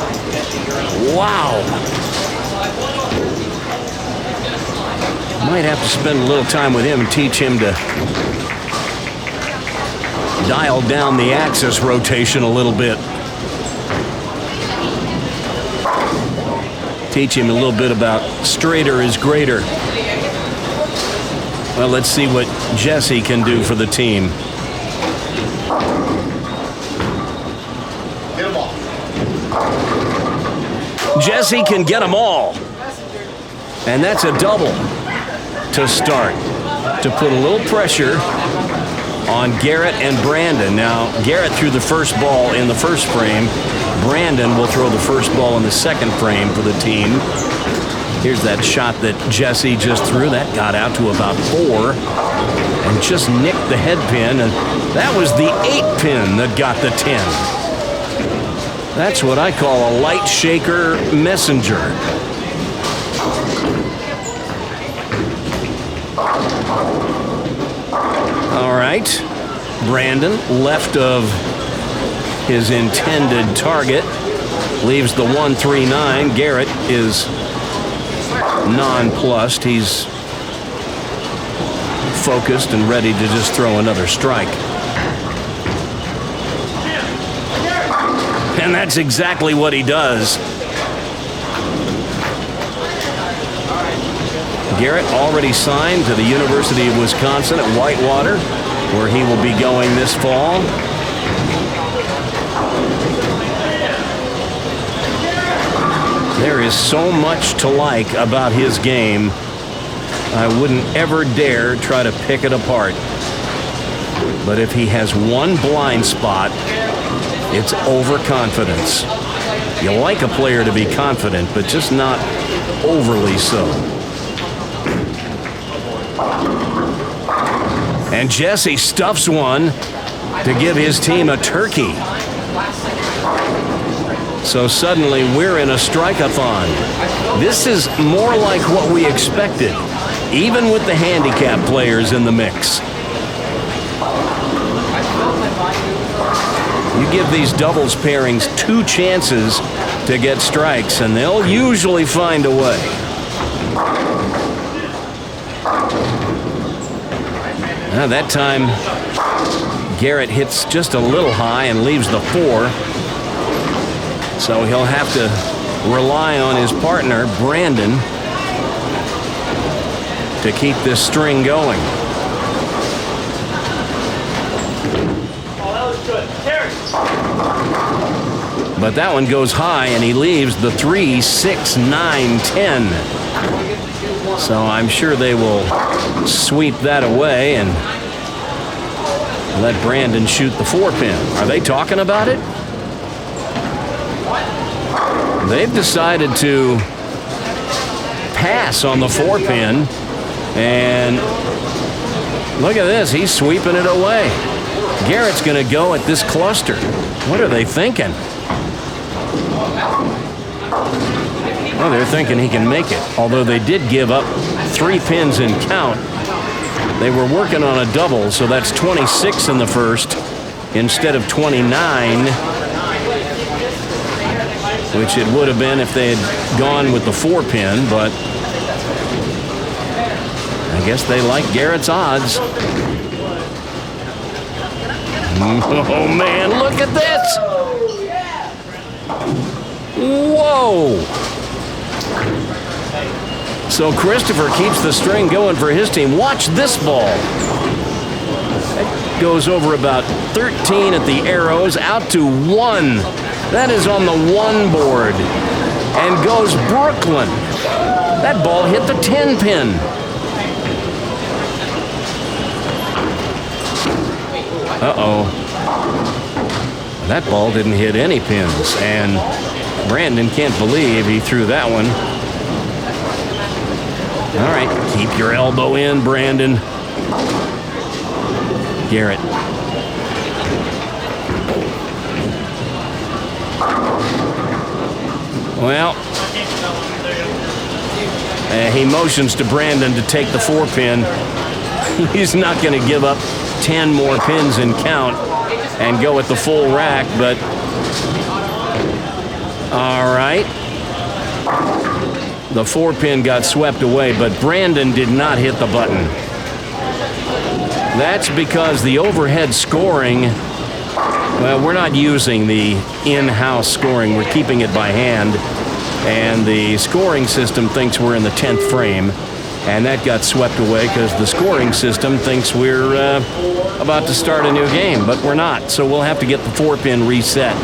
Wow. Might have to spend a little time with him and teach him to dial down the axis rotation a little bit. Teach him a little bit about straighter is greater. Well, let's see what Jesse can do for the team. Jesse can get them all. And that's a double to start, to put a little pressure on Garrett and Brandon. Now, Garrett threw the first ball in the first frame. Brandon will throw the first ball in the second frame for the team. Here's that shot that Jesse just threw. That got out to about 4 and just nicked the head pin, and that was the 8 pin that got the 10. That's what I call a light shaker messenger. All right, Brandon, left of his intended target, leaves the 1-3-9. Garrett is nonplussed. He's focused and ready to just throw another strike. And that's exactly what he does. Garrett already signed to the University of Wisconsin at Whitewater, where he will be going this fall. There is so much to like about his game. I wouldn't ever dare try to pick it apart. But if he has one blind spot, it's overconfidence. You like a player to be confident, but just not overly so. And Jesse stuffs one to give his team a turkey. So suddenly we're in a strike-a-thon. This is more like what we expected, even with the handicap players in the mix. You give these doubles pairings 2 chances to get strikes, and they'll usually find a way. Now that time, Garrett hits just a little high and leaves the 4. So he'll have to rely on his partner, Brandon, to keep this string going. But that one goes high, and he leaves the 3, 6, 9, 10. So I'm sure they will sweep that away and let Brandon shoot the 4-pin. Are they talking about it? They've decided to pass on the 4-pin, and look at this, he's sweeping it away. Garrett's going to go at this cluster. What are they thinking? Well, they're thinking he can make it, although they did give up 3 pins in count. They were working on a double, so that's 26 in the first instead of 29, which it would have been if they had gone with the 4-pin, but I guess they like Garrett's odds. Oh, man, look at this! Whoa! So Christopher keeps the string going for his team. Watch this ball. That goes over about 13 at the arrows, out to 1. That is on the 1 board. And goes Brooklyn. That ball hit the 10-pin. Uh-oh. That ball didn't hit any pins, and Brandon can't believe he threw that one. All right, keep your elbow in, Brandon. Garrett. Well, he motions to Brandon to take the 4-pin. He's not going to give up 10 more pins in count and go at the full rack, but all right. The 4-pin got swept away, but Brandon did not hit the button. That's because the overhead scoring, well, we're not using the in-house scoring. We're keeping it by hand. And the scoring system thinks we're in the 10th frame. And that got swept away because the scoring system thinks we're about to start a new game, but we're not. So we'll have to get the 4-pin reset.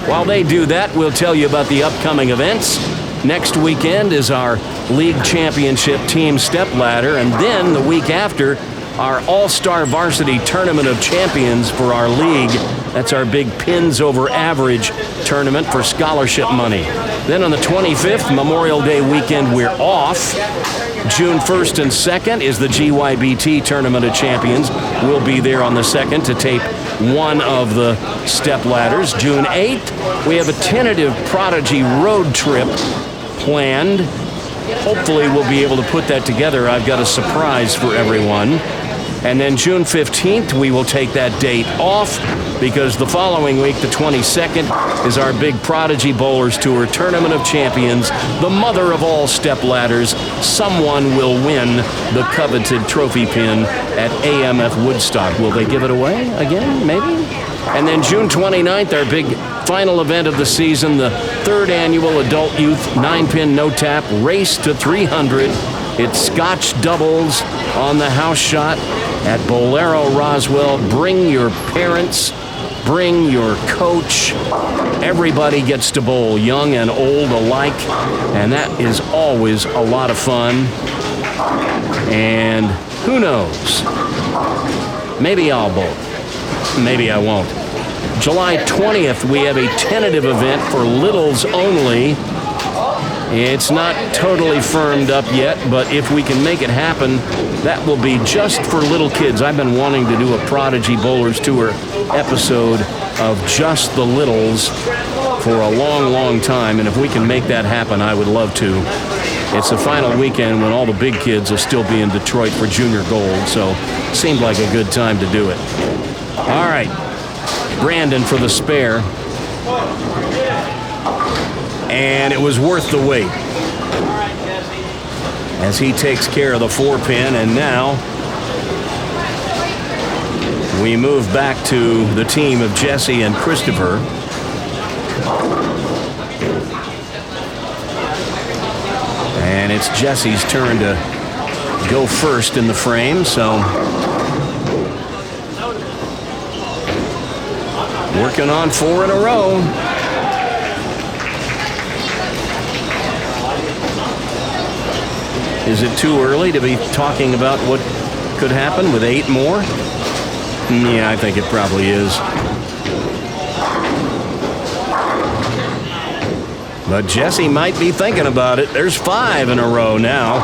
While they do that, we'll tell you about the upcoming events. Next weekend is our league championship team stepladder, and then the week after, our all-star varsity tournament of champions for our league. That's our big pins over average tournament for scholarship money. Then on the 25th, Memorial Day weekend, we're off. June 1st and 2nd is the GYBT Tournament of Champions. We'll be there on the 2nd to tape one of the step ladders. June 8th, we have a tentative Prodigy road trip planned. Hopefully we'll be able to put that together. I've got a surprise for everyone. And then June 15th, we will take that date off because the following week, the 22nd, is our big Prodigy Bowlers Tour Tournament of Champions, the mother of all step ladders. Someone will win the coveted trophy pin at AMF Woodstock. Will they give it away again, maybe? And then June 29th, our big final event of the season, the 3rd annual Adult Youth 9-pin no-tap race to 300. It's Scotch doubles on the house shot at Bolero Roswell. Bring your parents. Bring your coach. Everybody gets to bowl, young and old alike, and that is always a lot of fun. And who knows? Maybe I'll bowl. Maybe I won't. July 20th, we have a tentative event for littles only. It's not totally firmed up yet, but if we can make it happen, that will be just for little kids. I've been wanting to do a Prodigy Bowlers Tour episode of just the littles for a long, long time, and if we can make that happen, I would love to. It's the final weekend when all the big kids will still be in Detroit for Junior Gold, so it seemed like a good time to do it. All right, Brandon for the spare. And it was worth the wait as he takes care of the 4-pin, and now we move back to the team of Jesse and Christopher. And it's Jesse's turn to go first in the frame, so working on 4 in a row. Is it too early to be talking about what could happen with 8 more? Yeah, I think it probably is. But Jesse might be thinking about it. There's 5 in a row now.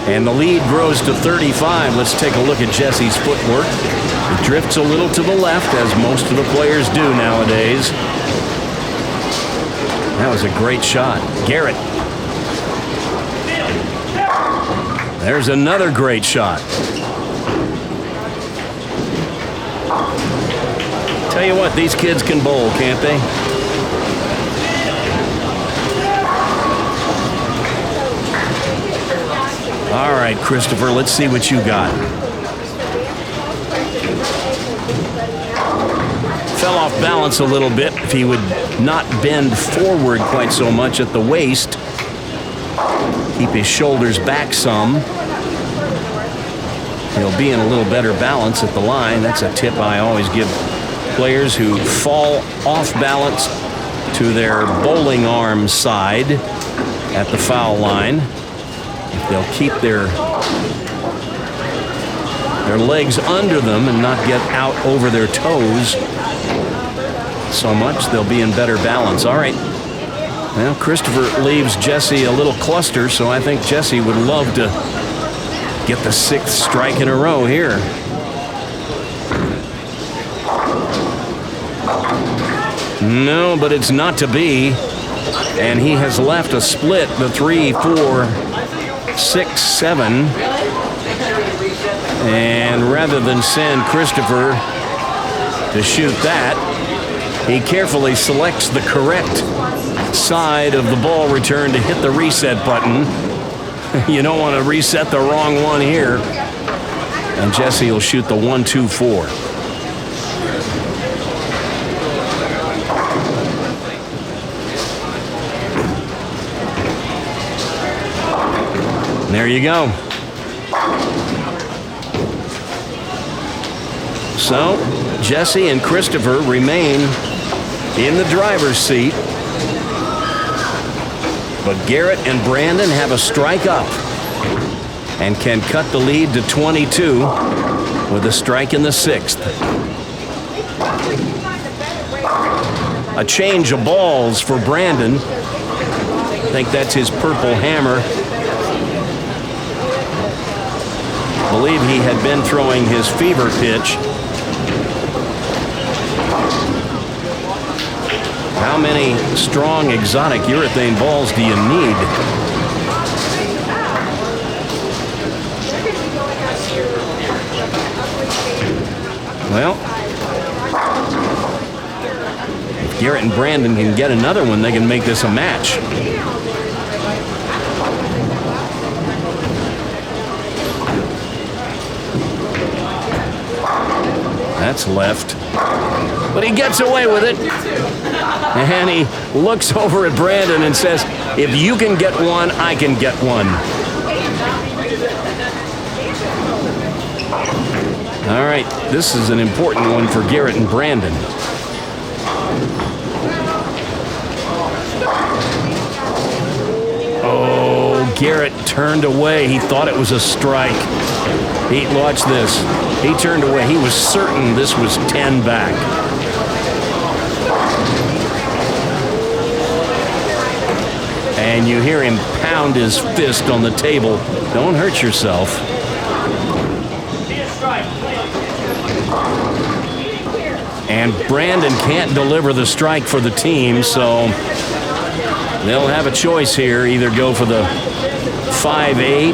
And the lead grows to 35. Let's take a look at Jesse's footwork. He drifts a little to the left, as most of the players do nowadays. That was a great shot. Garrett. There's another great shot. Tell you what, these kids can bowl, can't they? All right, Christopher, let's see what you got. Fell off balance a little bit. If he would not bend forward quite so much at the waist, keep his shoulders back some, he'll be in a little better balance at the line. That's a tip I always give players who fall off balance to their bowling arm side at the foul line. If they'll keep their legs under them and not get out over their toes so much, they'll be in better balance. All right. Well, Christopher leaves Jesse a little cluster, so I think Jesse would love to get the 6th strike in a row here. No, but it's not to be. And he has left a split, the 3, 4, 6, 7. And rather than send Christopher to shoot that, he carefully selects the correct side of the ball return to hit the reset button. You don't want to reset the wrong one here. And Jesse will shoot the 1, 2, 4. There you go. So, Jesse and Christopher remain in the driver's seat. But Garrett and Brandon have a strike up and can cut the lead to 22 with a strike in the 6th. A change of balls for Brandon. I think that's his purple hammer. I believe he had been throwing his fever pitch. How many strong exotic urethane balls do you need? Well, if Garrett and Brandon can get another one, they can make this a match. That's left. But he gets away with it. And he looks over at Brandon and says, if you can get one, I can get one. All right, this is an important one for Garrett and Brandon. Oh, Garrett turned away. He thought it was a strike. Watch this. He turned away. He was certain this was 10 back. And you hear him pound his fist on the table. Don't hurt yourself. And Brandon can't deliver the strike for the team, so they'll have a choice here. Either go for the 5-8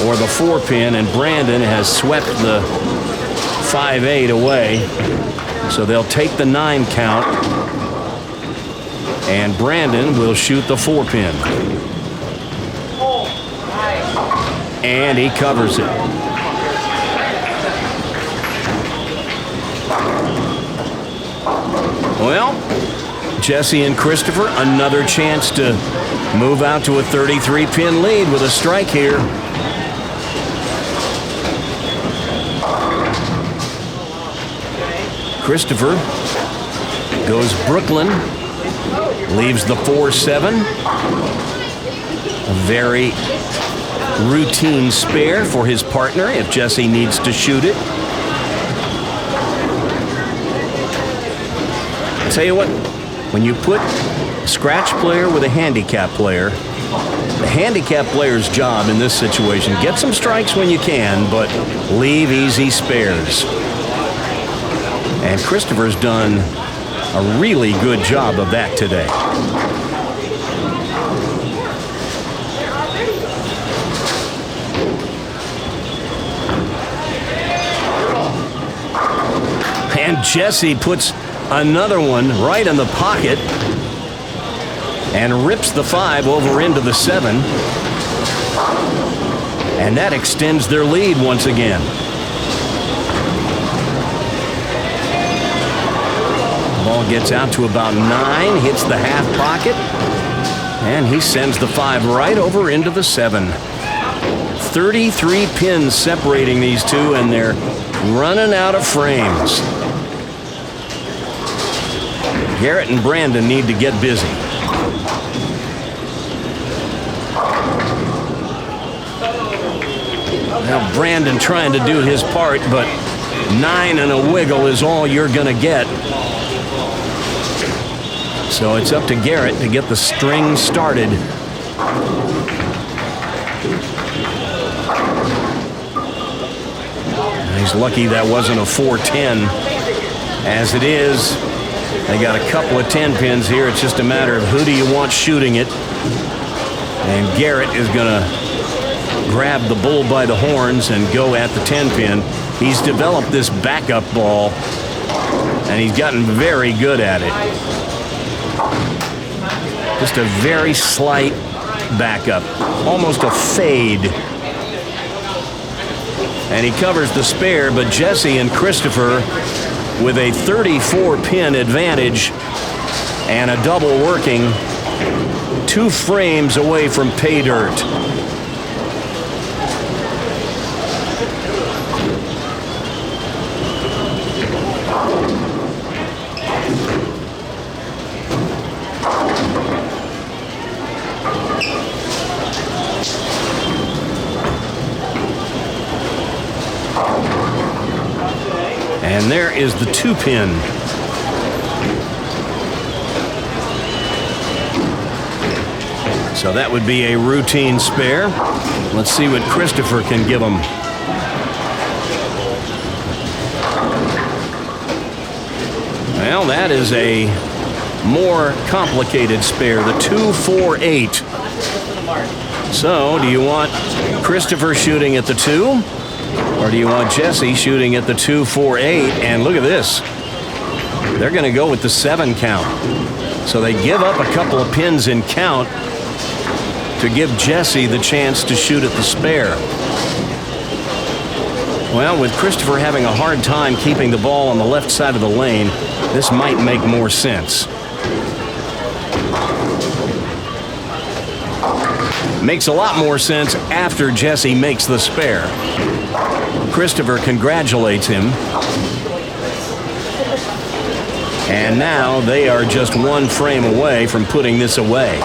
or the 4-pin, and Brandon has swept the 5-8 away. So they'll take the 9 count, and Brandon will shoot the 4-pin. And he covers it. Well, Jesse and Christopher, another chance to move out to a 33-pin lead with a strike here. Christopher goes Brooklyn, leaves the 4-7. A very routine spare for his partner if Jesse needs to shoot it. I'll tell you what, when you put a scratch player with a handicap player, the handicap player's job in this situation, get some strikes when you can, but leave easy spares. And Christopher's done a really good job of that today. And Jesse puts another one right in the pocket and rips the 5 over into the 7. And that extends their lead once again. Ball gets out to about 9, hits the half pocket, and he sends the 5 right over into the 7. 33 pins separating these two, and they're running out of frames. Garrett and Brandon need to get busy. Now Brandon trying to do his part, but 9 and a wiggle is all you're going to get. So it's up to Garrett to get the string started. He's lucky that wasn't a 4-10. As it is, they got a couple of 10 pins here. It's just a matter of who do you want shooting it. And Garrett is going to grab the bull by the horns and go at the 10 pin. He's developed this backup ball, and he's gotten very good at it. Just a very slight backup, almost a fade. And he covers the spare, but Jesse and Christopher with a 34-pin advantage and a double working, 2 frames away from pay dirt. And there is the 2-pin. So that would be a routine spare. Let's see what Christopher can give him. Well, that is a more complicated spare, the 2-4-8. So, do you want Christopher shooting at the 2? Or do you want Jesse shooting at the 2-4-8? And look at this. They're going to go with the 7 count. So they give up a couple of pins in count to give Jesse the chance to shoot at the spare. Well, with Christopher having a hard time keeping the ball on the left side of the lane, this might make more sense. Makes a lot more sense after Jesse makes the spare. Christopher congratulates him. And now they are just one frame away from putting this away.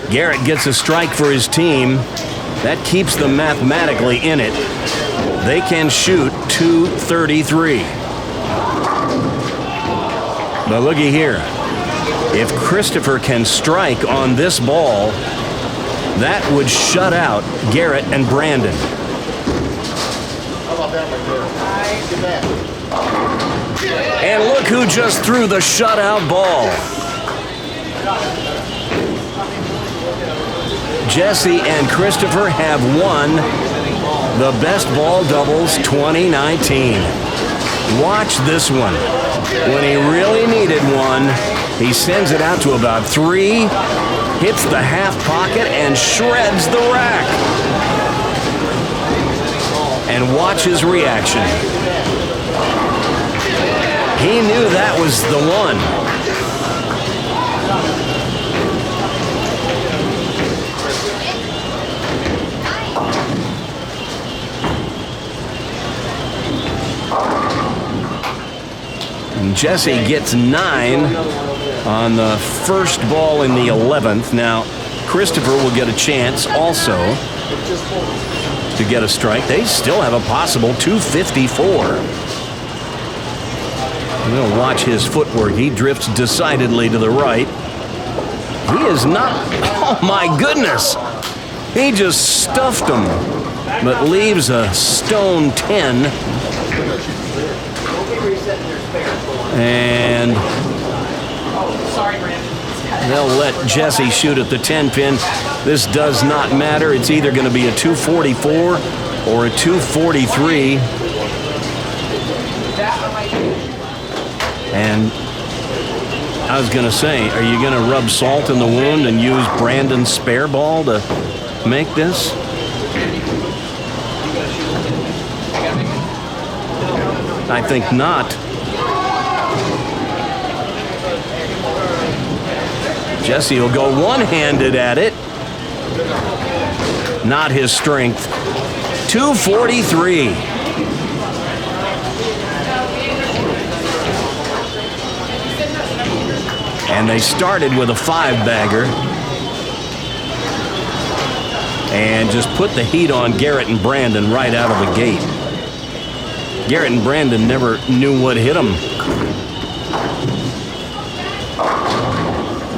Garrett gets a strike for his team. That keeps them mathematically in it. They can shoot .233. But looky here. If Christopher can strike on this ball, that would shut out Garrett and Brandon. How about that right there? Get back. And look who just threw the shutout ball. Jesse and Christopher have won the Best Ball Doubles 2019. Watch this one. When he really needed one, he sends it out to about 3, hits the half pocket, and shreds the rack. And watch his reaction. He knew that was the one. And Jesse gets 9 on the first ball in the 11th. Now, Christopher will get a chance also to get a strike. They still have a possible 254. We'll watch his footwork. He drifts decidedly to the right. He is not, oh my goodness. He just stuffed him, but leaves a stone 10. And they'll let Jesse shoot at the 10-pin. This does not matter. It's either going to be a 244 or a 243. And I was going to say, are you going to rub salt in the wound and use Brandon's spare ball to make this? I think not. Jesse will go one-handed at it. Not his strength. 243. And they started with a 5-bagger. And just put the heat on Garrett and Brandon right out of the gate. Garrett and Brandon never knew what hit them.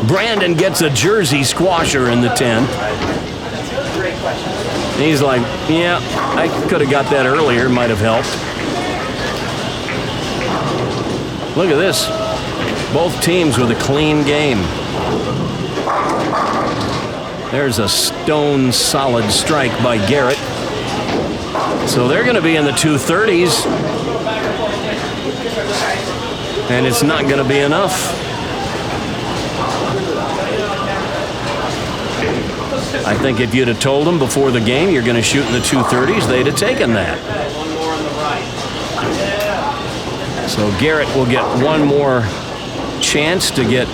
Brandon gets a jersey squasher in the 10th. He's like, yeah, I could have got that earlier. Might have helped. Look at this. Both teams with a clean game. There's a stone solid strike by Garrett. So they're going to be in the 230s. And it's not going to be enough. I think if you'd have told them before the game you're going to shoot in the 230s, they'd have taken that. So Garrett will get one more chance to get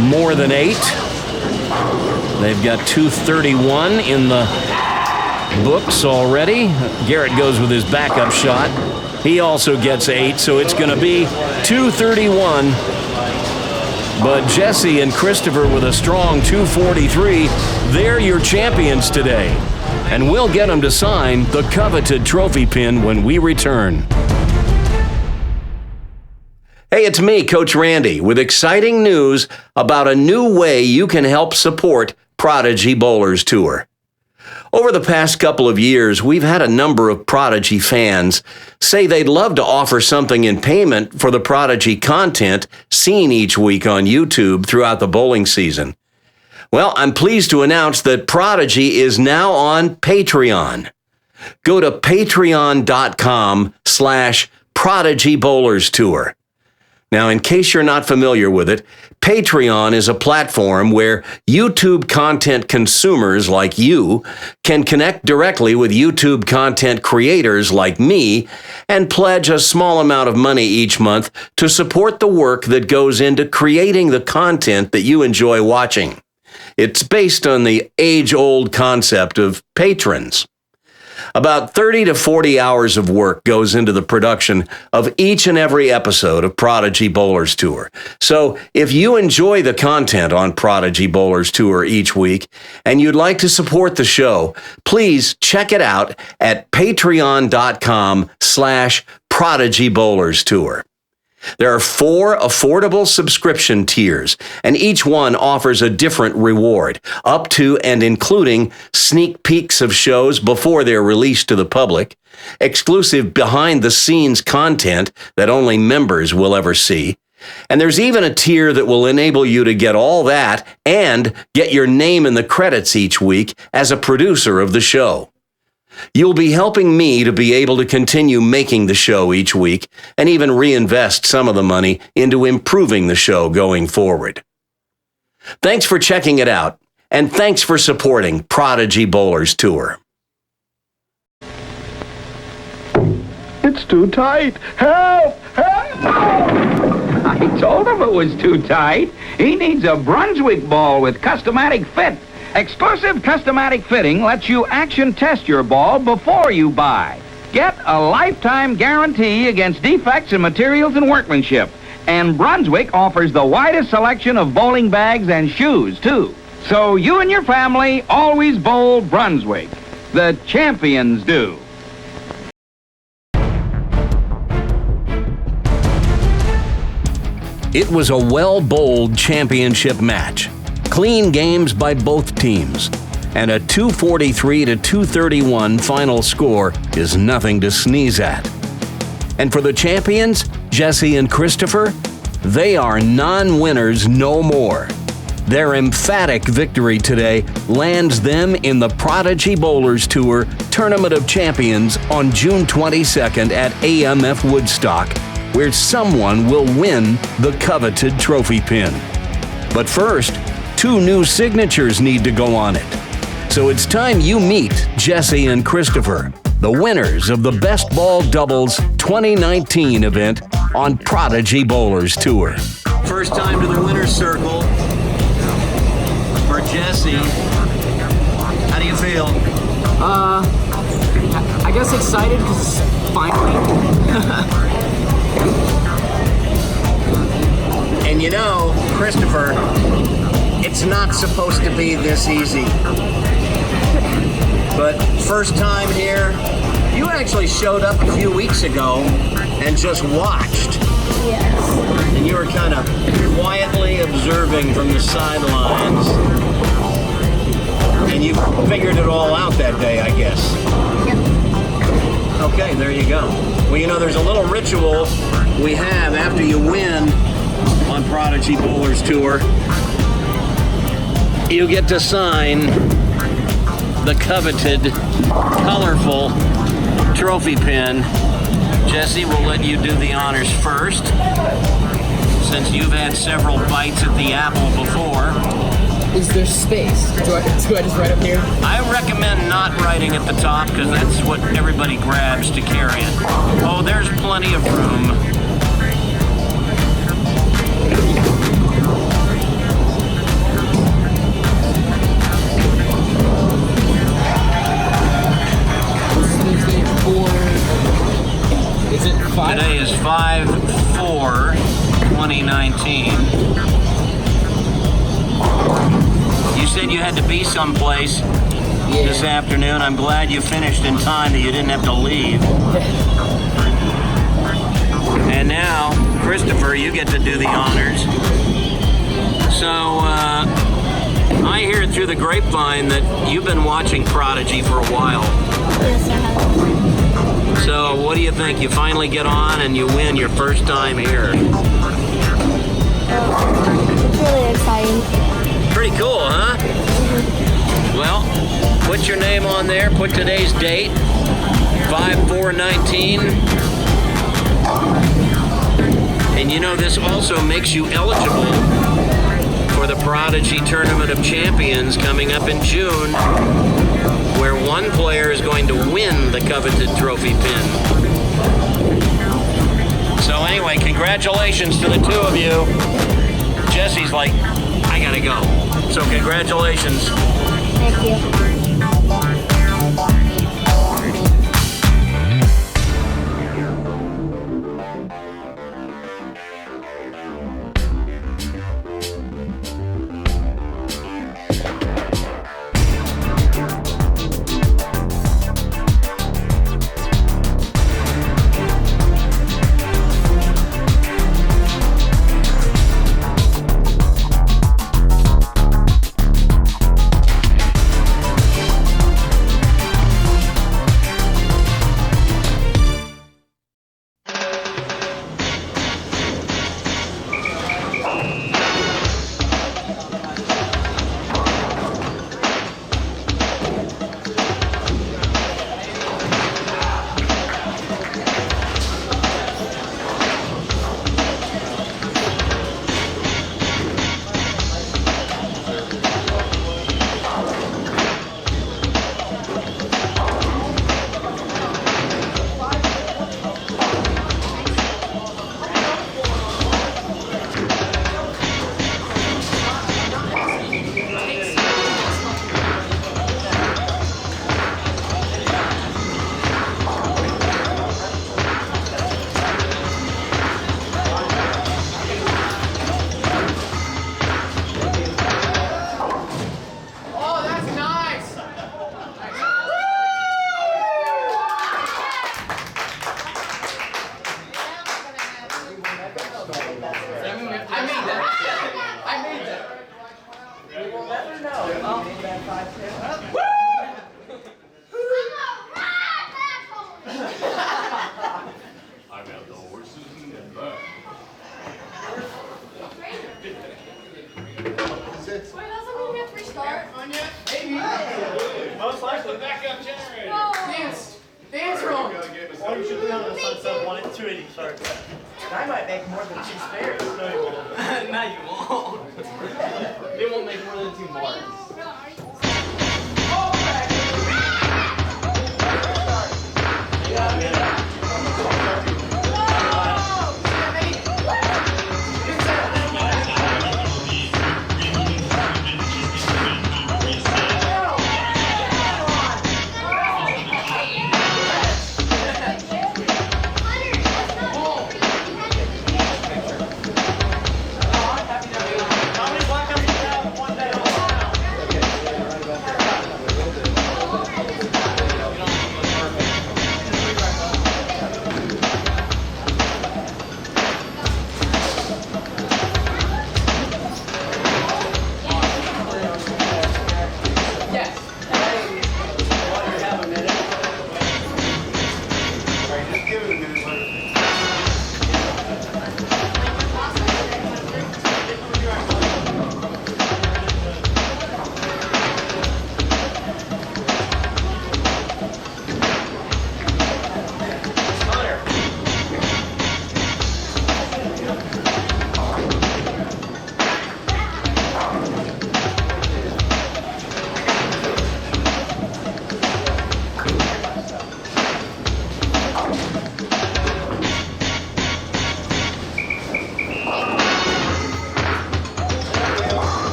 more than 8. They've got 231 in the books already. Garrett goes with his backup shot. He also gets 8, so it's going to be 231. But Jesse and Christopher with a strong 243, they're your champions today. And we'll get them to sign the coveted trophy pin when we return. Hey, it's me, Coach Randy, with exciting news about a new way you can help support Prodigy Bowlers Tour. Over the past couple of years, we've had a number of Prodigy fans say they'd love to offer something in payment for the Prodigy content seen each week on YouTube throughout the bowling season. Well, I'm pleased to announce that Prodigy is now on Patreon. Go to patreon.com/Prodigy Bowlers Tour. Now, in case you're not familiar with it, Patreon is a platform where YouTube content consumers like you can connect directly with YouTube content creators like me and pledge a small amount of money each month to support the work that goes into creating the content that you enjoy watching. It's based on the age-old concept of patrons. About 30 to 40 hours of work goes into the production of each and every episode of Prodigy Bowlers Tour. So if you enjoy the content on Prodigy Bowlers Tour each week and you'd like to support the show, please check it out at patreon.com/Prodigy Bowlers Tour. There are 4 affordable subscription tiers, and each one offers a different reward, up to and including sneak peeks of shows before they're released to the public, exclusive behind-the-scenes content that only members will ever see, and there's even a tier that will enable you to get all that and get your name in the credits each week as a producer of the show. You'll be helping me to be able to continue making the show each week and even reinvest some of the money into improving the show going forward. Thanks for checking it out, and thanks for supporting Prodigy Bowlers Tour. It's too tight. Help! Help! I told him it was too tight. He needs a Brunswick ball with Customatic Fit. Exclusive Customatic Fitting lets you action test your ball before you buy. Get a lifetime guarantee against defects in materials and workmanship. And Brunswick offers the widest selection of bowling bags and shoes, too. So you and your family always bowl Brunswick. The champions do. It was a well-bowled championship match. Clean games by both teams. And a 243 to 231 final score is nothing to sneeze at. And for the champions, Jesse and Christopher, they are non-winners no more. Their emphatic victory today lands them in the Prodigy Bowlers Tour Tournament of Champions on June 22nd at AMF Woodstock, where someone will win the coveted trophy pin. But first, 2 new signatures need to go on it. So it's time you meet Jesse and Christopher, the winners of the Best Ball Doubles 2019 event on Prodigy Bowlers Tour. First time to the winner's circle for Jesse. How do you feel? I guess excited because finally. And you know, Christopher, it's not supposed to be this easy. But first time here, you actually showed up a few weeks ago and just watched. Yes. And you were kind of quietly observing from the sidelines. And you figured it all out that day, I guess. Yep. Okay, there you go. Well, you know, there's a little ritual we have after you win on Prodigy Bowlers Tour. You get to sign the coveted, colorful trophy pin. Jesse, we'll let you do the honors first, since you've had several bites at the apple before. Is there space? Do I just write up here? I recommend not writing at the top, because that's what everybody grabs to carry it. Oh, there's plenty of room. Is it 5? Today is 5/4/2019. You said you had to be someplace this afternoon. I'm glad you finished in time that you didn't have to leave. And now, Christopher, you get to do the honors. So, I hear through the grapevine that you've been watching Prodigy for a while. Yes, I have. So, what do you think? You finally get on and you win your first time here. It's really exciting. Pretty cool, huh? Well, put your name on there. Put today's date, 5/4/19. And you know, this also makes you eligible for the Prodigy Tournament of Champions coming up in June, where one player is going to win the coveted trophy pin. So anyway, congratulations to the two of you. Jesse's like, I gotta go. So congratulations. Thank you. Most likely. Backup generator. Dance. Dance wrong. Or you should be on the sunset 1 at 280. Sorry. I might make more than 2 spares. No, you won't. No, you won't. It won't make more than 2 marks.